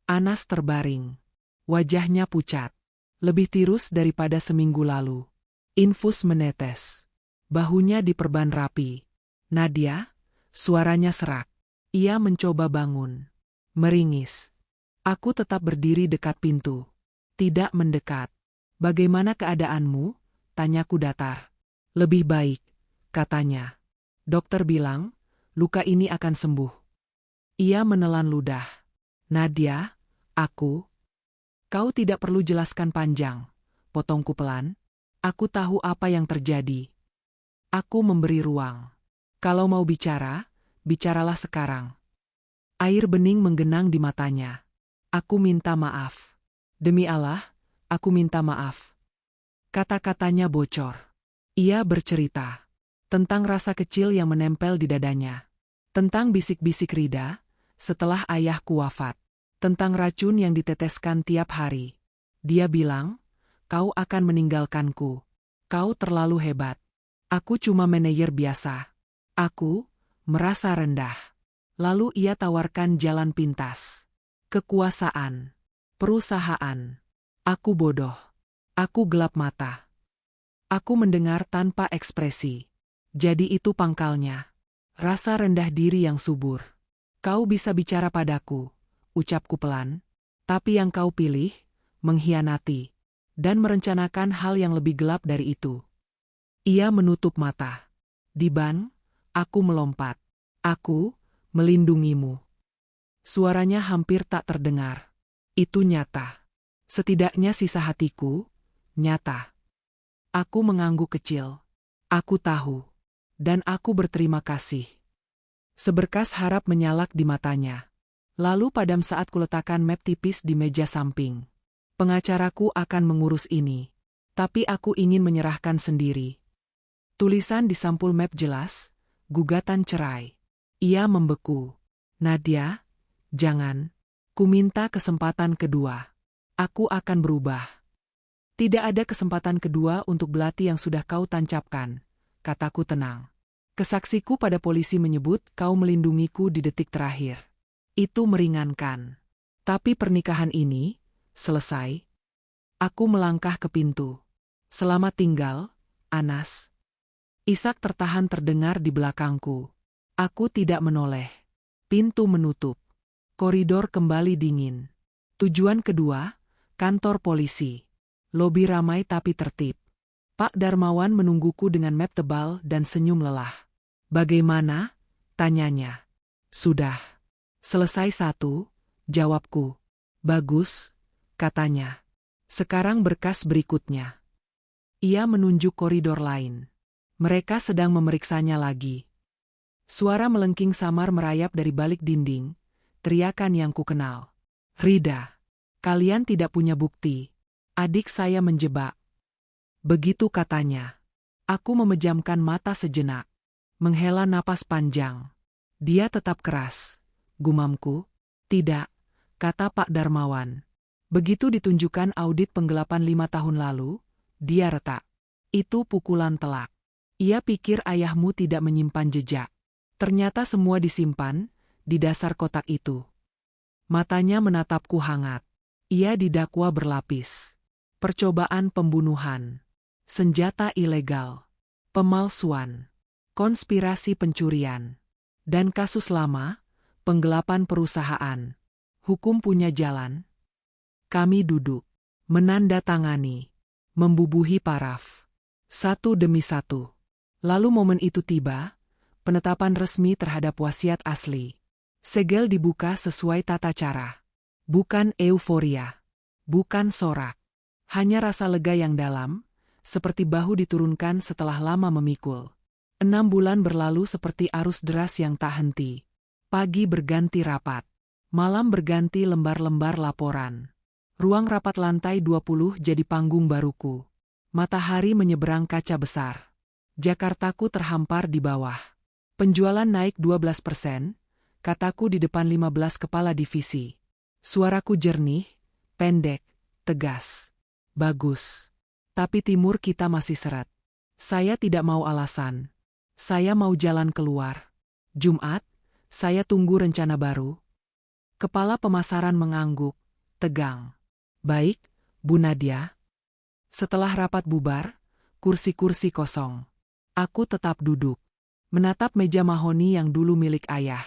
Anas terbaring. Wajahnya pucat. Lebih tirus daripada seminggu lalu. Infus menetes. Bahunya diperban rapi. Nadia, suaranya serak. Ia mencoba bangun. Meringis. Aku tetap berdiri dekat pintu. Tidak mendekat. Bagaimana keadaanmu? Tanyaku datar. Lebih baik, katanya. Dokter bilang, luka ini akan sembuh. Ia menelan ludah. Nadia, kau tidak perlu jelaskan panjang. potongku pelan. Aku tahu apa yang terjadi. Aku memberi ruang. Kalau mau bicara, bicaralah sekarang. Air bening menggenang di matanya. Aku minta maaf. Demi Allah, aku minta maaf. Kata-katanya bocor. Ia bercerita tentang rasa kecil yang menempel di dadanya. Tentang bisik-bisik Rida setelah ayahku wafat. Tentang racun yang diteteskan tiap hari. Dia bilang, kau akan meninggalkanku. Kau terlalu hebat. Aku cuma manajer biasa. Aku merasa rendah. Lalu ia tawarkan jalan pintas. Kekuasaan. Perusahaan. Aku bodoh. Aku gelap mata. Aku mendengar tanpa ekspresi. Jadi itu pangkalnya. Rasa rendah diri yang subur. Kau bisa bicara padaku, ucapku pelan. Tapi yang kau pilih, mengkhianati. Dan merencanakan hal yang lebih gelap dari itu. Ia menutup mata. Di ban, aku melompat. Aku melindungimu. Suaranya hampir tak terdengar. Itu nyata. Setidaknya sisa hatiku, nyata. Aku mengangguk kecil. Aku tahu. Dan aku berterima kasih. Seberkas harap menyalak di matanya. Lalu padam saat kuletakkan map tipis di meja samping. Pengacaraku akan mengurus ini. Tapi aku ingin menyerahkan sendiri. Tulisan di sampul map jelas, gugatan cerai. Ia membeku. Nadia, jangan. Ku minta kesempatan kedua. Aku akan berubah. Tidak ada kesempatan kedua untuk belati yang sudah kau tancapkan, kataku tenang. Kesaksiku pada polisi menyebut kau melindungiku di detik terakhir. Itu meringankan. Tapi pernikahan ini selesai. Aku melangkah ke pintu. Selamat tinggal, Anas. Isak tertahan terdengar di belakangku. Aku tidak menoleh. Pintu menutup. Koridor kembali dingin. Tujuan kedua, kantor polisi. Lobi ramai tapi tertib. Pak Darmawan menungguku dengan map tebal dan senyum lelah. Bagaimana? Tanyanya. Sudah. Selesai satu, jawabku. Bagus, katanya. Sekarang berkas berikutnya. Ia menunjuk koridor lain. Mereka sedang memeriksanya lagi. Suara melengking samar merayap dari balik dinding. Teriakan yang kukenal. Rida, kalian tidak punya bukti. Adik saya menjebak. Begitu katanya. Aku memejamkan mata sejenak. Menghela napas panjang. Dia tetap keras. Gumamku. Tidak, kata Pak Darmawan. Begitu ditunjukkan audit penggelapan 5 tahun lalu, dia retak. Itu pukulan telak. Ia pikir ayahmu tidak menyimpan jejak. Ternyata semua disimpan di dasar kotak itu. Matanya menatapku hangat. Ia didakwa berlapis. Percobaan pembunuhan. Senjata ilegal. Pemalsuan. Konspirasi pencurian. Dan kasus lama, penggelapan perusahaan. Hukum punya jalan. Kami duduk. Menandatangani. Membubuhi paraf. Satu demi satu. Lalu momen itu tiba, penetapan resmi terhadap wasiat asli. Segel dibuka sesuai tata cara. Bukan euforia. Bukan sorak. Hanya rasa lega yang dalam, seperti bahu diturunkan setelah lama memikul. 6 bulan berlalu seperti arus deras yang tak henti. Pagi berganti rapat. Malam berganti lembar-lembar laporan. Ruang rapat lantai 20 jadi panggung baruku. Matahari menyeberang kaca besar. Jakartaku terhampar di bawah. Penjualan naik 12%, kataku di depan 15 kepala divisi. Suaraku jernih, pendek, tegas. Bagus. Tapi timur kita masih seret. Saya tidak mau alasan. Saya mau jalan keluar. Jumat, saya tunggu rencana baru. Kepala pemasaran mengangguk, tegang. Baik, Bu Nadia. Setelah rapat bubar, kursi-kursi kosong. Aku tetap duduk. Menatap meja mahoni yang dulu milik ayah.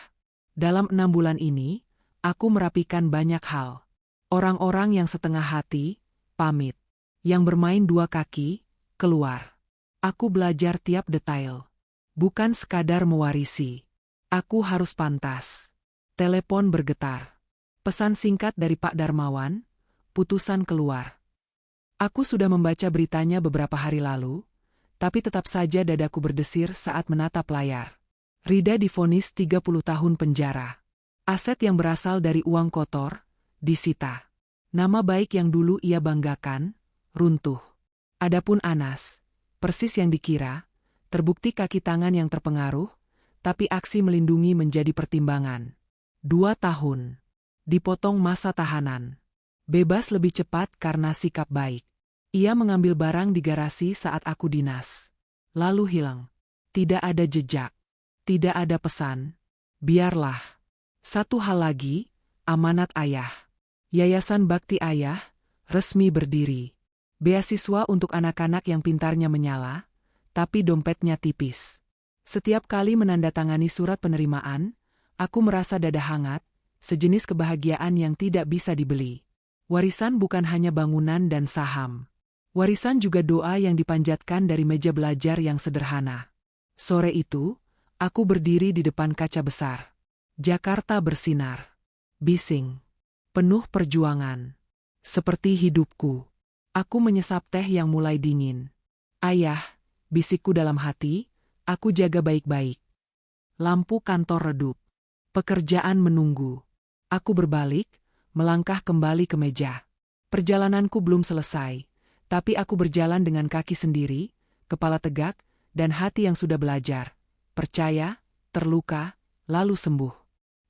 Dalam 6 bulan ini, aku merapikan banyak hal. Orang-orang yang setengah hati, pamit. Yang bermain 2 kaki, keluar. Aku belajar tiap detail. Bukan sekadar mewarisi. Aku harus pantas. Telepon bergetar. Pesan singkat dari Pak Darmawan, putusan keluar. Aku sudah membaca beritanya beberapa hari lalu, tapi tetap saja dadaku berdesir saat menatap layar. Rida divonis 30 tahun penjara. Aset yang berasal dari uang kotor disita. Nama baik yang dulu ia banggakan runtuh. Adapun Anas, persis yang dikira, terbukti kaki tangan yang terpengaruh, tapi aksi melindungi menjadi pertimbangan. 2 tahun. Dipotong masa tahanan. Bebas lebih cepat karena sikap baik. Ia mengambil barang di garasi saat aku dinas. Lalu hilang. Tidak ada jejak. Tidak ada pesan. Biarlah. Satu hal lagi, amanat ayah. Yayasan Bakti Ayah, resmi berdiri. Beasiswa untuk anak-anak yang pintarnya menyala, tapi dompetnya tipis. Setiap kali menandatangani surat penerimaan, aku merasa dada hangat, sejenis kebahagiaan yang tidak bisa dibeli. Warisan bukan hanya bangunan dan saham. Warisan juga doa yang dipanjatkan dari meja belajar yang sederhana. Sore itu, aku berdiri di depan kaca besar. Jakarta bersinar. Bising. Penuh perjuangan. Seperti hidupku. Aku menyesap teh yang mulai dingin. Ayah, bisikku dalam hati, aku jaga baik-baik. Lampu kantor redup. Pekerjaan menunggu. Aku berbalik, melangkah kembali ke meja. Perjalananku belum selesai, tapi aku berjalan dengan kaki sendiri, kepala tegak, dan hati yang sudah belajar. Percaya, terluka, lalu sembuh.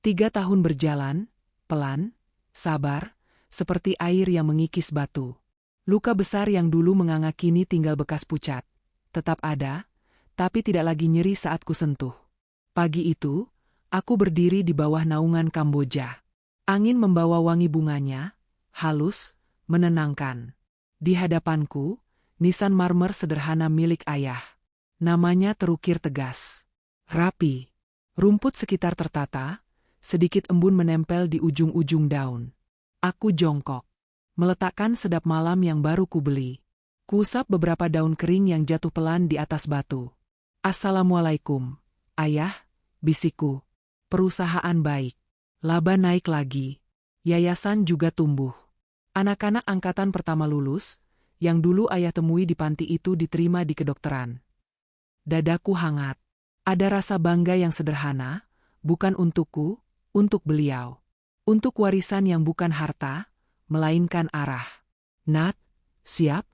3 tahun berjalan, pelan, sabar, seperti air yang mengikis batu. Luka besar yang dulu menganga kini tinggal bekas pucat. Tetap ada, tapi tidak lagi nyeri saat kusentuh. Pagi itu, aku berdiri di bawah naungan Kamboja. Angin membawa wangi bunganya, halus, menenangkan. Di hadapanku, nisan marmer sederhana milik ayah. Namanya terukir tegas. Rapi. Rumput sekitar tertata, sedikit embun menempel di ujung-ujung daun. Aku jongkok. Meletakkan sedap malam yang baru kubeli. Kuusap beberapa daun kering yang jatuh pelan di atas batu. Assalamualaikum, ayah, bisikku. Perusahaan baik. Laba naik lagi. Yayasan juga tumbuh. Anak-anak angkatan pertama lulus, yang dulu ayah temui di panti itu diterima di kedokteran. Dadaku hangat. Ada rasa bangga yang sederhana, bukan untukku, untuk beliau. Untuk warisan yang bukan harta, melainkan arah. Nat, siap?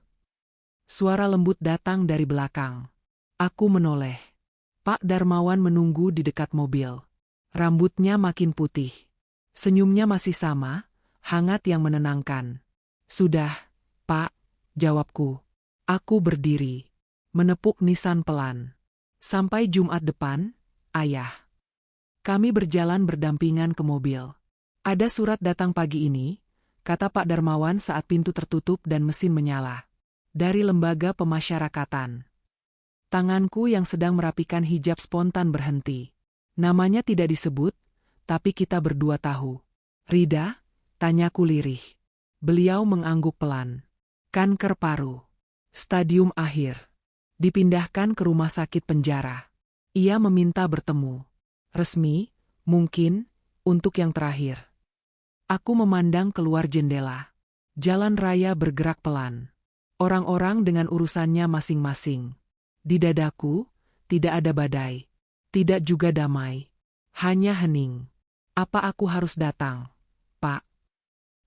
Suara lembut datang dari belakang. Aku menoleh. Pak Darmawan menunggu di dekat mobil. Rambutnya makin putih. Senyumnya masih sama, hangat yang menenangkan. Sudah, Pak, jawabku. Aku berdiri. Menepuk nisan pelan. Sampai Jumat depan, ayah. Kami berjalan berdampingan ke mobil. Ada surat datang pagi ini, kata Pak Darmawan saat pintu tertutup dan mesin menyala. Dari lembaga pemasyarakatan. Tanganku yang sedang merapikan hijab spontan berhenti. Namanya tidak disebut, tapi kita berdua tahu. Rida? Tanyaku lirih. Beliau mengangguk pelan. Kanker paru. Stadium akhir. Dipindahkan ke rumah sakit penjara. Ia meminta bertemu. Resmi, mungkin, untuk yang terakhir. Aku memandang keluar jendela. Jalan raya bergerak pelan. Orang-orang dengan urusannya masing-masing. Di dadaku, tidak ada badai. Tidak juga damai. Hanya hening. Apa aku harus datang, Pak?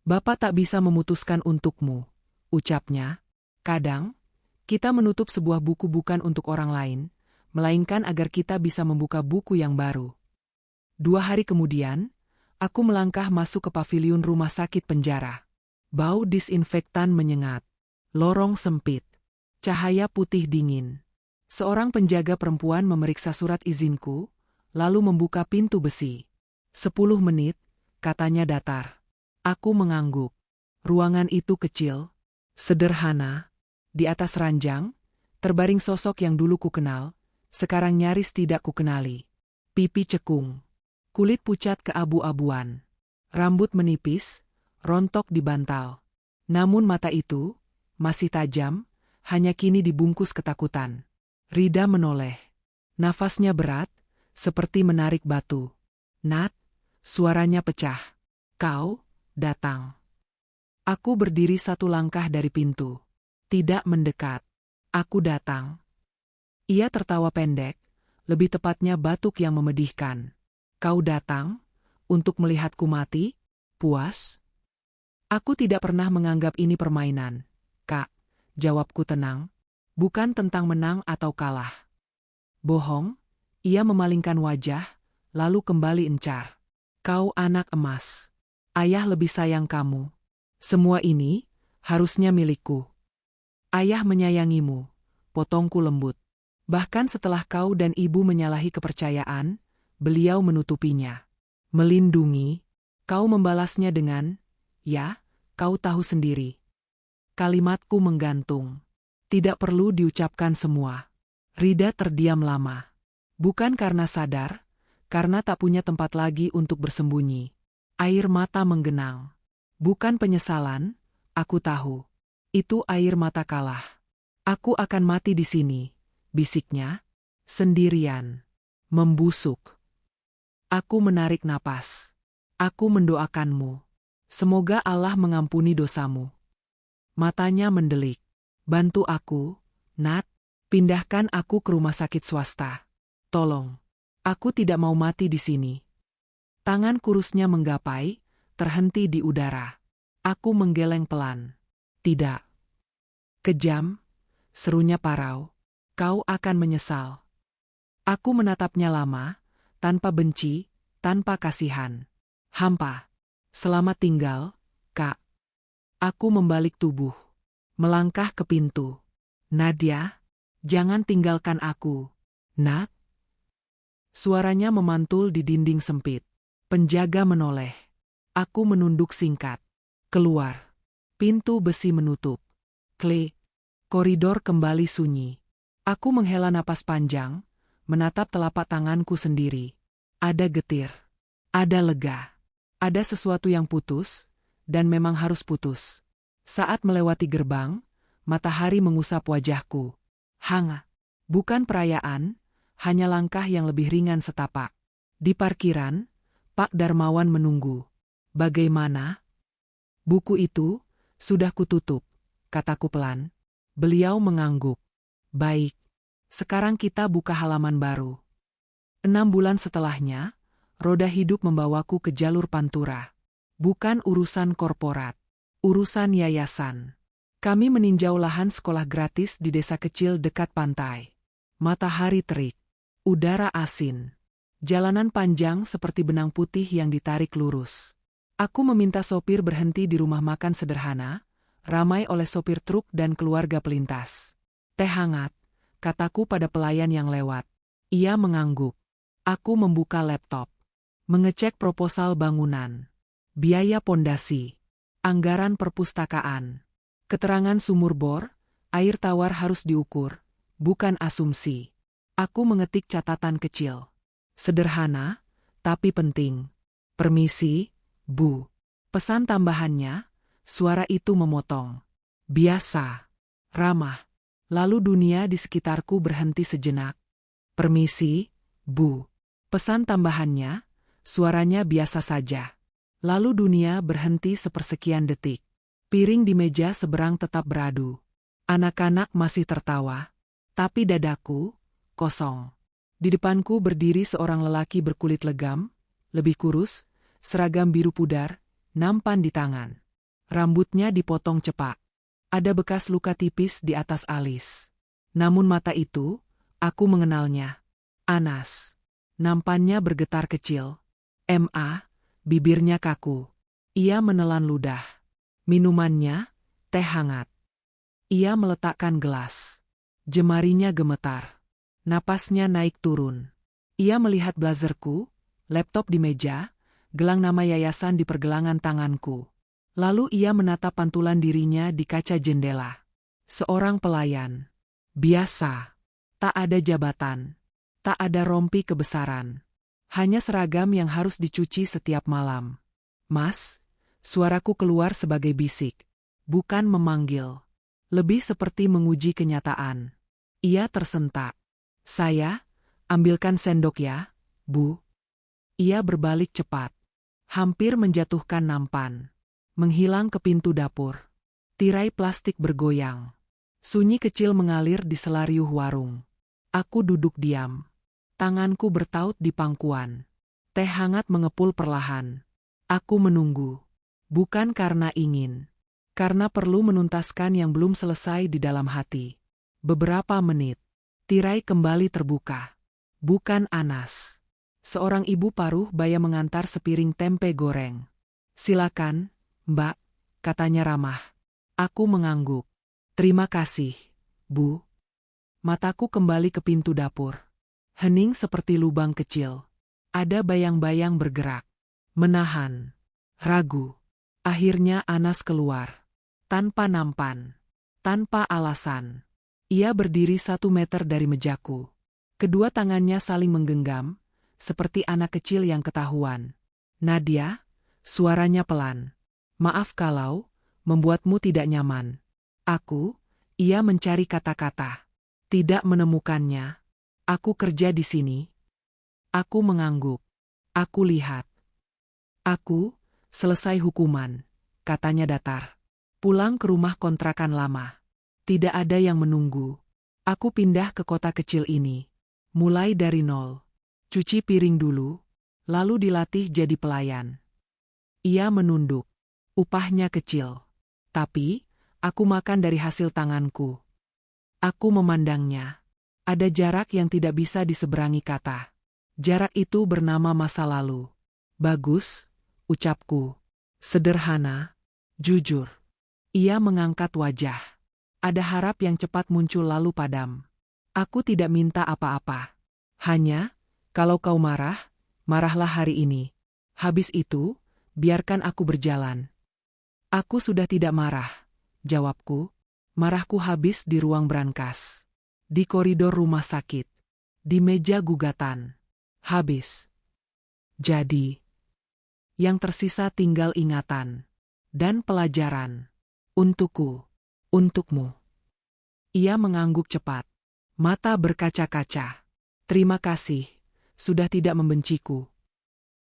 Bapak tak bisa memutuskan untukmu, ucapnya. Kadang, kita menutup sebuah buku bukan untuk orang lain, melainkan agar kita bisa membuka buku yang baru. 2 hari kemudian, aku melangkah masuk ke paviliun rumah sakit penjara. Bau disinfektan menyengat. Lorong sempit. Cahaya putih dingin. Seorang penjaga perempuan memeriksa surat izinku, lalu membuka pintu besi. 10 menit, katanya datar. Aku mengangguk. Ruangan itu kecil, sederhana. Di atas ranjang, terbaring sosok yang dulu kukenal, sekarang nyaris tidak kukenali. Pipi cekung. Kulit pucat keabu-abuan. Rambut menipis, rontok di bantal. Namun mata itu, masih tajam, hanya kini dibungkus ketakutan. Rida menoleh. Nafasnya berat, seperti menarik batu. Nat, suaranya pecah. Kau, datang. Aku berdiri 1 langkah dari pintu. Tidak mendekat. Aku datang. Ia tertawa pendek, lebih tepatnya batuk yang memedihkan. Kau datang? Untuk melihatku mati? Puas? Aku tidak pernah menganggap ini permainan. Kak, jawabku tenang. Bukan tentang menang atau kalah. Bohong? Ia memalingkan wajah, lalu kembali encar. Kau anak emas. Ayah lebih sayang kamu. Semua ini harusnya milikku. Ayah menyayangimu, potongku lembut. Bahkan setelah kau dan ibu menyalahi kepercayaan, beliau menutupinya. Melindungi, kau membalasnya dengan, ya, kau tahu sendiri. Kalimatku menggantung. Tidak perlu diucapkan semua. Rida terdiam lama. Bukan karena sadar, karena tak punya tempat lagi untuk bersembunyi. Air mata menggenang. Bukan penyesalan, aku tahu. Itu air mata kalah. Aku akan mati di sini, bisiknya, sendirian, membusuk. Aku menarik napas. Aku mendoakanmu. Semoga Allah mengampuni dosamu. Matanya mendelik. Bantu aku, Nat. Pindahkan aku ke rumah sakit swasta. Tolong. Aku tidak mau mati di sini. Tangan kurusnya menggapai, terhenti di udara. Aku menggeleng pelan. Tidak. Kejam, serunya parau. Kau akan menyesal. Aku menatapnya lama, tanpa benci, tanpa kasihan. Hampa. Selamat tinggal, Kak. Aku membalik tubuh. Melangkah ke pintu. Nadia, jangan tinggalkan aku. Nat? Suaranya memantul di dinding sempit. Penjaga menoleh. Aku menunduk singkat. Keluar. Pintu besi menutup. Klik. Koridor kembali sunyi. Aku menghela napas panjang, menatap telapak tanganku sendiri. Ada getir. Ada lega. Ada sesuatu yang putus, dan memang harus putus. Saat melewati gerbang, matahari mengusap wajahku. Hangat. Bukan perayaan, hanya langkah yang lebih ringan setapak. Di parkiran, Pak Darmawan menunggu. Bagaimana? Buku itu sudah kututup, kataku pelan. Beliau mengangguk. Baik. Sekarang kita buka halaman baru. 6 bulan setelahnya, roda hidup membawaku ke jalur Pantura. Bukan urusan korporat. Urusan yayasan. Kami meninjau lahan sekolah gratis di desa kecil dekat pantai. Matahari terik. Udara asin. Jalanan panjang seperti benang putih yang ditarik lurus. Aku meminta sopir berhenti di rumah makan sederhana, ramai oleh sopir truk dan keluarga pelintas. Teh hangat, kataku pada pelayan yang lewat. Ia mengangguk. Aku membuka laptop. Mengecek proposal bangunan. Biaya pondasi. Anggaran perpustakaan. Keterangan sumur bor, air tawar harus diukur, bukan asumsi. Aku mengetik catatan kecil. Sederhana, tapi penting. Permisi, Bu. Pesan tambahannya, suara itu memotong. Biasa. Ramah. Lalu dunia di sekitarku berhenti sejenak. Permisi, Bu. Pesan tambahannya, suaranya biasa saja. Lalu dunia berhenti sepersekian detik. Piring di meja seberang tetap beradu. Anak-anak masih tertawa. Tapi dadaku, kosong. Di depanku berdiri seorang lelaki berkulit legam, lebih kurus, seragam biru pudar, nampan di tangan. Rambutnya dipotong cepak. Ada bekas luka tipis di atas alis. Namun mata itu, aku mengenalnya. Anas. Nampannya bergetar kecil. M.A., bibirnya kaku. Ia menelan ludah. Minumannya, teh hangat. Ia meletakkan gelas. Jemarinya gemetar. Napasnya naik turun. Ia melihat blazerku, laptop di meja, gelang nama yayasan di pergelangan tanganku. Lalu ia menatap pantulan dirinya di kaca jendela. Seorang pelayan. Biasa. Tak ada jabatan. Tak ada rompi kebesaran. Hanya seragam yang harus dicuci setiap malam. Mas, suaraku keluar sebagai bisik. Bukan memanggil. Lebih seperti menguji kenyataan. Ia tersentak. Saya, ambilkan sendok ya, Bu. Ia berbalik cepat. Hampir menjatuhkan nampan. Menghilang ke pintu dapur. Tirai plastik bergoyang. Sunyi kecil mengalir di selariuh warung. Aku duduk diam. Tanganku bertaut di pangkuan. Teh hangat mengepul perlahan. Aku menunggu. Bukan karena ingin. Karena perlu menuntaskan yang belum selesai di dalam hati. Beberapa menit. Tirai kembali terbuka. Bukan Anas. Seorang ibu paruh baya mengantar sepiring tempe goreng. "Silakan, Mbak," katanya ramah. Aku mengangguk. "Terima kasih, Bu." Mataku kembali ke pintu dapur. Hening seperti lubang kecil. Ada bayang-bayang bergerak. Menahan. Ragu. Akhirnya Anas keluar. Tanpa nampan. Tanpa alasan. Ia berdiri 1 meter dari mejaku. Kedua tangannya saling menggenggam, seperti anak kecil yang ketahuan. "Nadia," suaranya pelan. "Maaf kalau membuatmu tidak nyaman." Ia mencari kata-kata. Tidak menemukannya. "Aku kerja di sini." Aku mengangguk. Aku lihat. "Aku selesai hukuman," katanya datar. "Pulang ke rumah kontrakan lama. Tidak ada yang menunggu. Aku pindah ke kota kecil ini. Mulai dari nol. Cuci piring dulu, lalu dilatih jadi pelayan." Ia menunduk. "Upahnya kecil. Tapi, aku makan dari hasil tanganku." Aku memandangnya. Ada jarak yang tidak bisa diseberangi kata. Jarak itu bernama masa lalu. "Bagus," ucapku. "Sederhana. Jujur." Ia mengangkat wajah. Ada harap yang cepat muncul lalu padam. "Aku tidak minta apa-apa. Hanya, kalau kau marah, marahlah hari ini. Habis itu, biarkan aku berjalan." "Aku sudah tidak marah," jawabku. "Marahku habis di ruang brankas. Di koridor rumah sakit. Di meja gugatan. Habis. Jadi, yang tersisa tinggal ingatan. Dan pelajaran. Untukku. Untukmu." Ia mengangguk cepat. Mata berkaca-kaca. "Terima kasih, sudah tidak membenciku."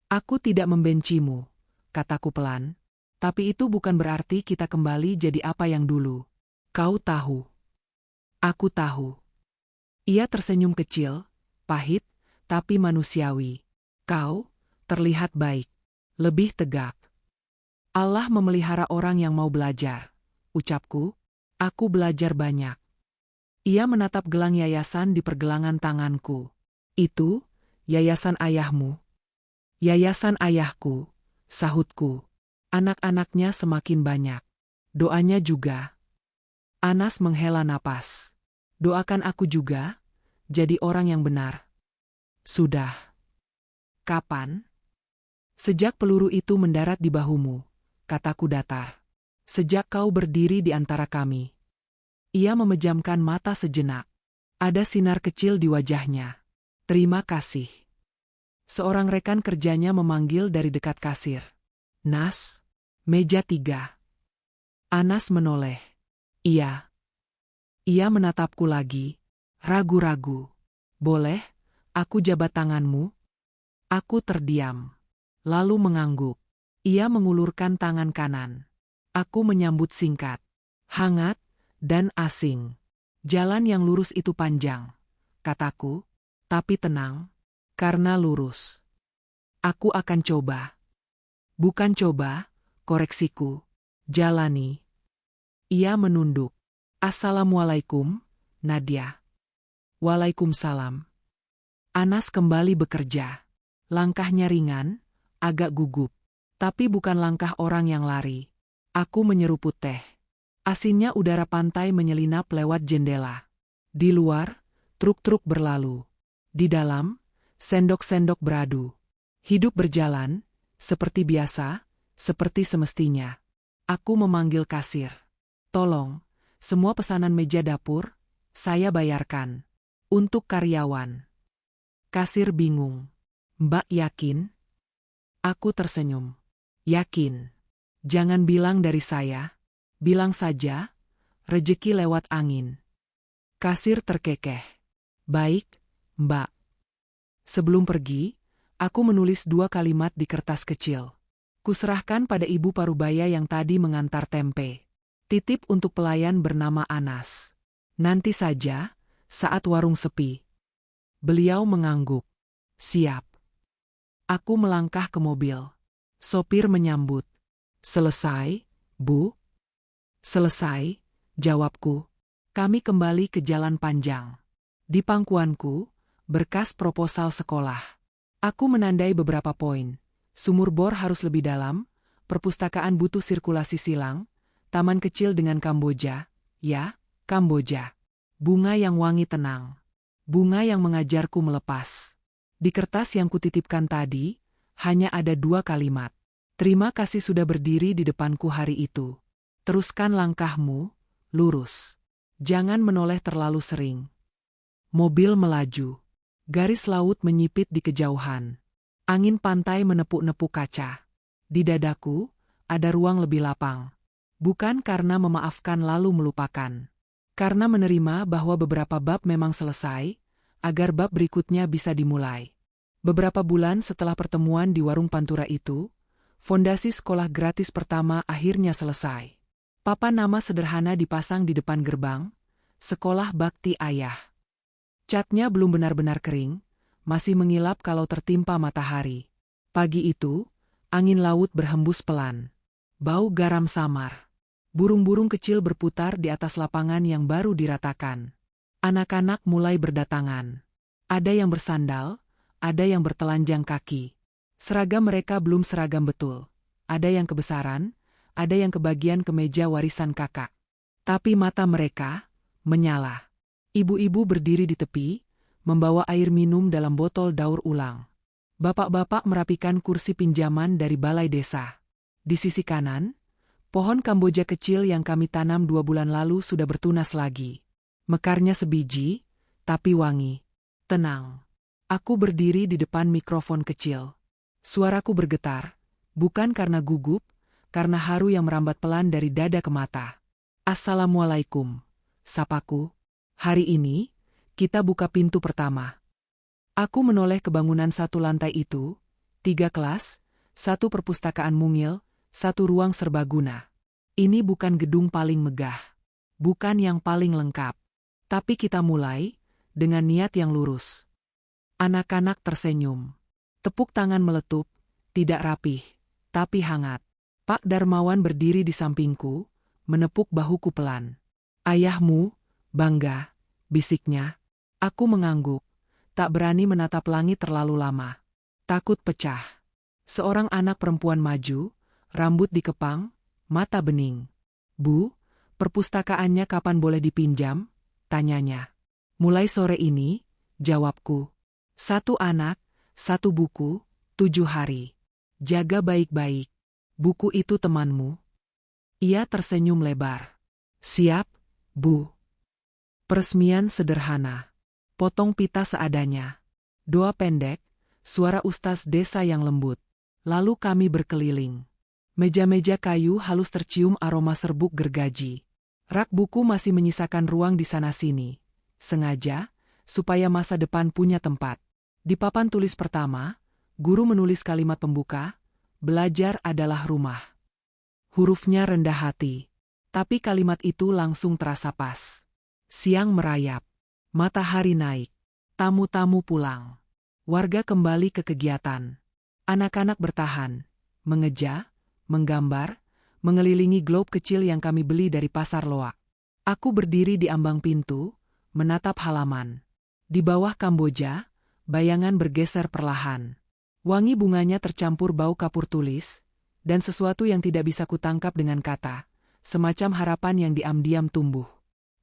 "Aku tidak membencimu," kataku pelan. "Tapi itu bukan berarti kita kembali jadi apa yang dulu. Kau tahu." Aku tahu. Ia tersenyum kecil, pahit, tapi manusiawi. "Kau terlihat baik. Lebih tegak." "Allah memelihara orang yang mau belajar," ucapku. "Aku belajar banyak." Ia menatap gelang yayasan di pergelangan tanganku. "Itu, yayasan ayahmu." "Yayasan ayahku," sahutku. "Anak-anaknya semakin banyak. Doanya juga." Anas menghela napas. "Doakan aku juga, jadi orang yang benar." "Sudah." "Kapan?" "Sejak peluru itu mendarat di bahumu," kataku datar. "Sejak kau berdiri di antara kami." Ia memejamkan mata sejenak. Ada sinar kecil di wajahnya. "Terima kasih." Seorang rekan kerjanya memanggil dari dekat kasir. "Nas, meja 3." Anas menoleh. "Iya." Ia menatapku lagi, ragu-ragu. "Boleh, aku jabat tanganmu?" Aku terdiam. Lalu mengangguk. Ia mengulurkan tangan kanan. Aku menyambut singkat. Hangat, dan asing. "Jalan yang lurus itu panjang," kataku, "tapi tenang, karena lurus." "Aku akan coba." "Bukan coba," koreksiku. "Jalani." Ia menunduk. "Assalamualaikum, Nadia." "Waalaikumsalam." Anas kembali bekerja. Langkahnya ringan, agak gugup. Tapi bukan langkah orang yang lari. Aku menyeruput teh. Asinnya udara pantai menyelinap lewat jendela. Di luar, truk-truk berlalu. Di dalam, sendok-sendok beradu. Hidup berjalan, seperti biasa, seperti semestinya. Aku memanggil kasir. "Tolong, semua pesanan meja dapur, saya bayarkan. Untuk karyawan." Kasir bingung. "Mbak yakin?" Aku tersenyum. "Yakin. Jangan bilang dari saya. Bilang saja, rejeki lewat angin." Kasir terkekeh. "Baik, Mbak." Sebelum pergi, aku menulis 2 kalimat di kertas kecil. Kuserahkan pada ibu parubaya yang tadi mengantar tempe. "Titip untuk pelayan bernama Anas." Nanti saja, saat warung sepi. Beliau mengangguk. Siap. Aku melangkah ke mobil. Sopir menyambut. Selesai, Bu? Selesai, jawabku. Kami kembali ke jalan panjang. Di pangkuanku, berkas proposal sekolah. Aku menandai beberapa poin. Sumur bor harus lebih dalam, perpustakaan butuh sirkulasi silang, taman kecil dengan Kamboja, ya, Kamboja. Bunga yang wangi tenang. Bunga yang mengajarku melepas. Di kertas yang kutitipkan tadi, hanya ada 2 kalimat. Terima kasih sudah berdiri di depanku hari itu. Teruskan langkahmu, lurus. Jangan menoleh terlalu sering. Mobil melaju. Garis laut menyipit di kejauhan. Angin pantai menepuk-nepuk kaca. Di dadaku, ada ruang lebih lapang. Bukan karena memaafkan lalu melupakan. Karena menerima bahwa beberapa bab memang selesai, agar bab berikutnya bisa dimulai. Beberapa bulan setelah pertemuan di warung Pantura itu, fondasi sekolah gratis pertama akhirnya selesai. Papan nama sederhana dipasang di depan gerbang, Sekolah Bakti Ayah. Catnya belum benar-benar kering, masih mengilap kalau tertimpa matahari. Pagi itu, angin laut berhembus pelan. Bau garam samar. Burung-burung kecil berputar di atas lapangan yang baru diratakan. Anak-anak mulai berdatangan. Ada yang bersandal, ada yang bertelanjang kaki. Seragam mereka belum seragam betul. Ada yang kebesaran, ada yang kebagian kemeja warisan kakak. Tapi mata mereka menyala. Ibu-ibu berdiri di tepi, membawa air minum dalam botol daur ulang. Bapak-bapak merapikan kursi pinjaman dari balai desa. Di sisi kanan, pohon Kamboja kecil yang kami tanam 2 bulan lalu sudah bertunas lagi. Mekarnya sebiji, tapi wangi. Tenang. Aku berdiri di depan mikrofon kecil. Suaraku bergetar, bukan karena gugup, karena haru yang merambat pelan dari dada ke mata. Assalamualaikum, sapaku. Hari ini, kita buka pintu pertama. Aku menoleh ke bangunan 1 lantai itu, 3 kelas, 1 perpustakaan mungil, 1 ruang serbaguna. Ini bukan gedung paling megah, bukan yang paling lengkap. Tapi kita mulai, dengan niat yang lurus. Anak-anak tersenyum. Tepuk tangan meletup, tidak rapih, tapi hangat. Pak Darmawan berdiri di sampingku, menepuk bahuku pelan. Ayahmu, bangga, bisiknya. Aku mengangguk, tak berani menatap langit terlalu lama. Takut pecah. Seorang anak perempuan maju, rambut dikepang, mata bening. Bu, perpustakaannya kapan boleh dipinjam? Tanyanya. Mulai sore ini, jawabku. 1 anak, 1 buku, 7 hari. Jaga baik-baik. Buku itu temanmu. Ia tersenyum lebar. Siap, Bu. Peresmian sederhana. Potong pita seadanya. Doa pendek, suara ustaz desa yang lembut. Lalu kami berkeliling. Meja-meja kayu halus tercium aroma serbuk gergaji. Rak buku masih menyisakan ruang di sana-sini. Sengaja, supaya masa depan punya tempat. Di papan tulis pertama, guru menulis kalimat pembuka, belajar adalah rumah. Hurufnya rendah hati, tapi kalimat itu langsung terasa pas. Siang merayap, matahari naik, tamu-tamu pulang. Warga kembali ke kegiatan. Anak-anak bertahan, mengeja, menggambar, mengelilingi globe kecil yang kami beli dari pasar loak. Aku berdiri di ambang pintu, menatap halaman. Di bawah Kamboja, bayangan bergeser perlahan. Wangi bunganya tercampur bau kapur tulis, dan sesuatu yang tidak bisa kutangkap dengan kata, semacam harapan yang diam-diam tumbuh.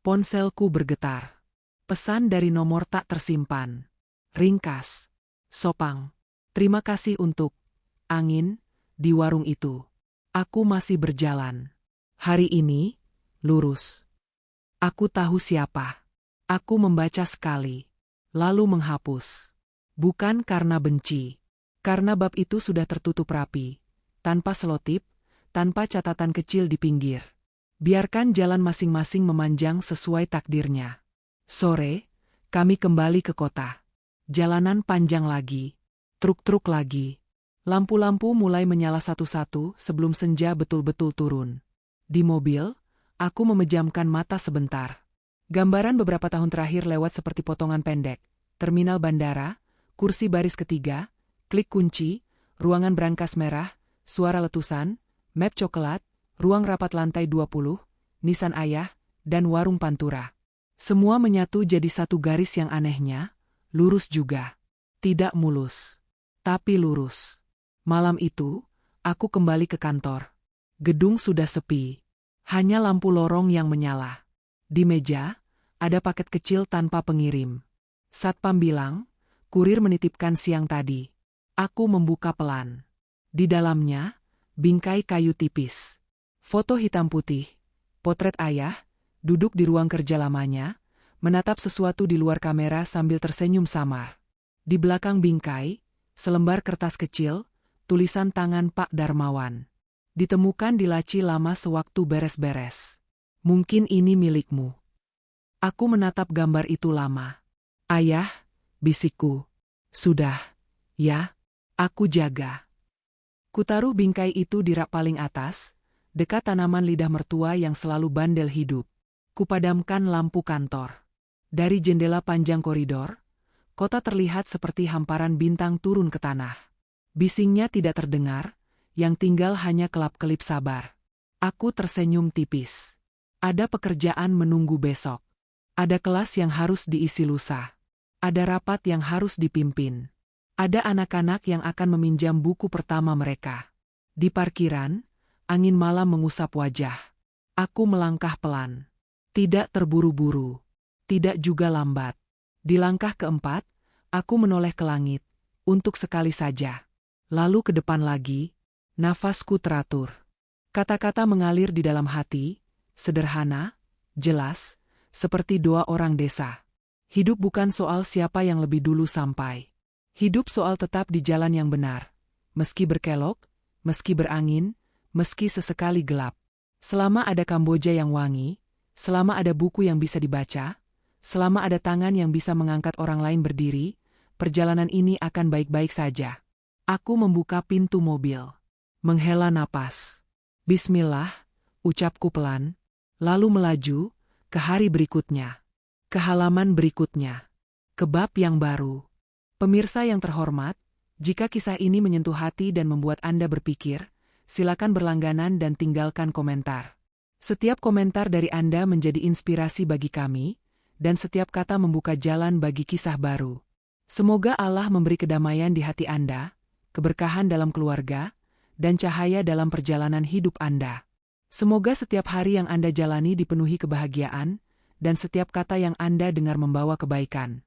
Ponselku bergetar. Pesan dari nomor tak tersimpan. Ringkas. Sopang. Terima kasih untuk angin di warung itu. Aku masih berjalan. Hari ini, lurus. Aku tahu siapa. Aku membaca sekali, lalu menghapus. Bukan karena benci. Karena bab itu sudah tertutup rapi. Tanpa selotip, tanpa catatan kecil di pinggir. Biarkan jalan masing-masing memanjang sesuai takdirnya. Sore, kami kembali ke kota. Jalanan panjang lagi. Truk-truk lagi. Lampu-lampu mulai menyala satu-satu sebelum senja betul-betul turun. Di mobil, aku memejamkan mata sebentar. Gambaran beberapa tahun terakhir lewat seperti potongan pendek. Terminal bandara, kursi baris ketiga, klik kunci, ruangan brankas merah, suara letusan, map coklat, ruang rapat lantai 20, nisan ayah, dan warung pantura. Semua menyatu jadi satu garis yang anehnya, lurus juga. Tidak mulus, tapi lurus. Malam itu, aku kembali ke kantor. Gedung sudah sepi. Hanya lampu lorong yang menyala. Di meja, ada paket kecil tanpa pengirim. Satpam bilang, kurir menitipkan siang tadi. Aku membuka pelan. Di dalamnya, bingkai kayu tipis. Foto hitam putih, potret ayah, duduk di ruang kerja lamanya, menatap sesuatu di luar kamera sambil tersenyum samar. Di belakang bingkai, selembar kertas kecil, tulisan tangan Pak Darmawan. Ditemukan di laci lama sewaktu beres-beres. Mungkin ini milikmu. Aku menatap gambar itu lama. Ayah, bisikku. Sudah, ya, aku jaga. Kutaruh bingkai itu di rak paling atas, dekat tanaman lidah mertua yang selalu bandel hidup. Kupadamkan lampu kantor. Dari jendela panjang koridor, kota terlihat seperti hamparan bintang turun ke tanah. Bisingnya tidak terdengar, yang tinggal hanya kelap-kelip sabar. Aku tersenyum tipis. Ada pekerjaan menunggu besok. Ada kelas yang harus diisi lusa. Ada rapat yang harus dipimpin. Ada anak-anak yang akan meminjam buku pertama mereka. Di parkiran, angin malam mengusap wajah. Aku melangkah pelan. Tidak terburu-buru. Tidak juga lambat. Di langkah keempat, aku menoleh ke langit. Untuk sekali saja. Lalu ke depan lagi, nafasku teratur. Kata-kata mengalir di dalam hati, sederhana, jelas, seperti doa orang desa. Hidup bukan soal siapa yang lebih dulu sampai. Hidup soal tetap di jalan yang benar. Meski berkelok, meski berangin, meski sesekali gelap. Selama ada Kamboja yang wangi, selama ada buku yang bisa dibaca, selama ada tangan yang bisa mengangkat orang lain berdiri, perjalanan ini akan baik-baik saja. Aku membuka pintu mobil. Menghela napas. Bismillah, ucapku pelan, lalu melaju ke hari berikutnya. Ke halaman berikutnya. Ke bab yang baru. Pemirsa yang terhormat, jika kisah ini menyentuh hati dan membuat Anda berpikir, silakan berlangganan dan tinggalkan komentar. Setiap komentar dari Anda menjadi inspirasi bagi kami, dan setiap kata membuka jalan bagi kisah baru. Semoga Allah memberi kedamaian di hati Anda, keberkahan dalam keluarga, dan cahaya dalam perjalanan hidup Anda. Semoga setiap hari yang Anda jalani dipenuhi kebahagiaan, dan setiap kata yang Anda dengar membawa kebaikan.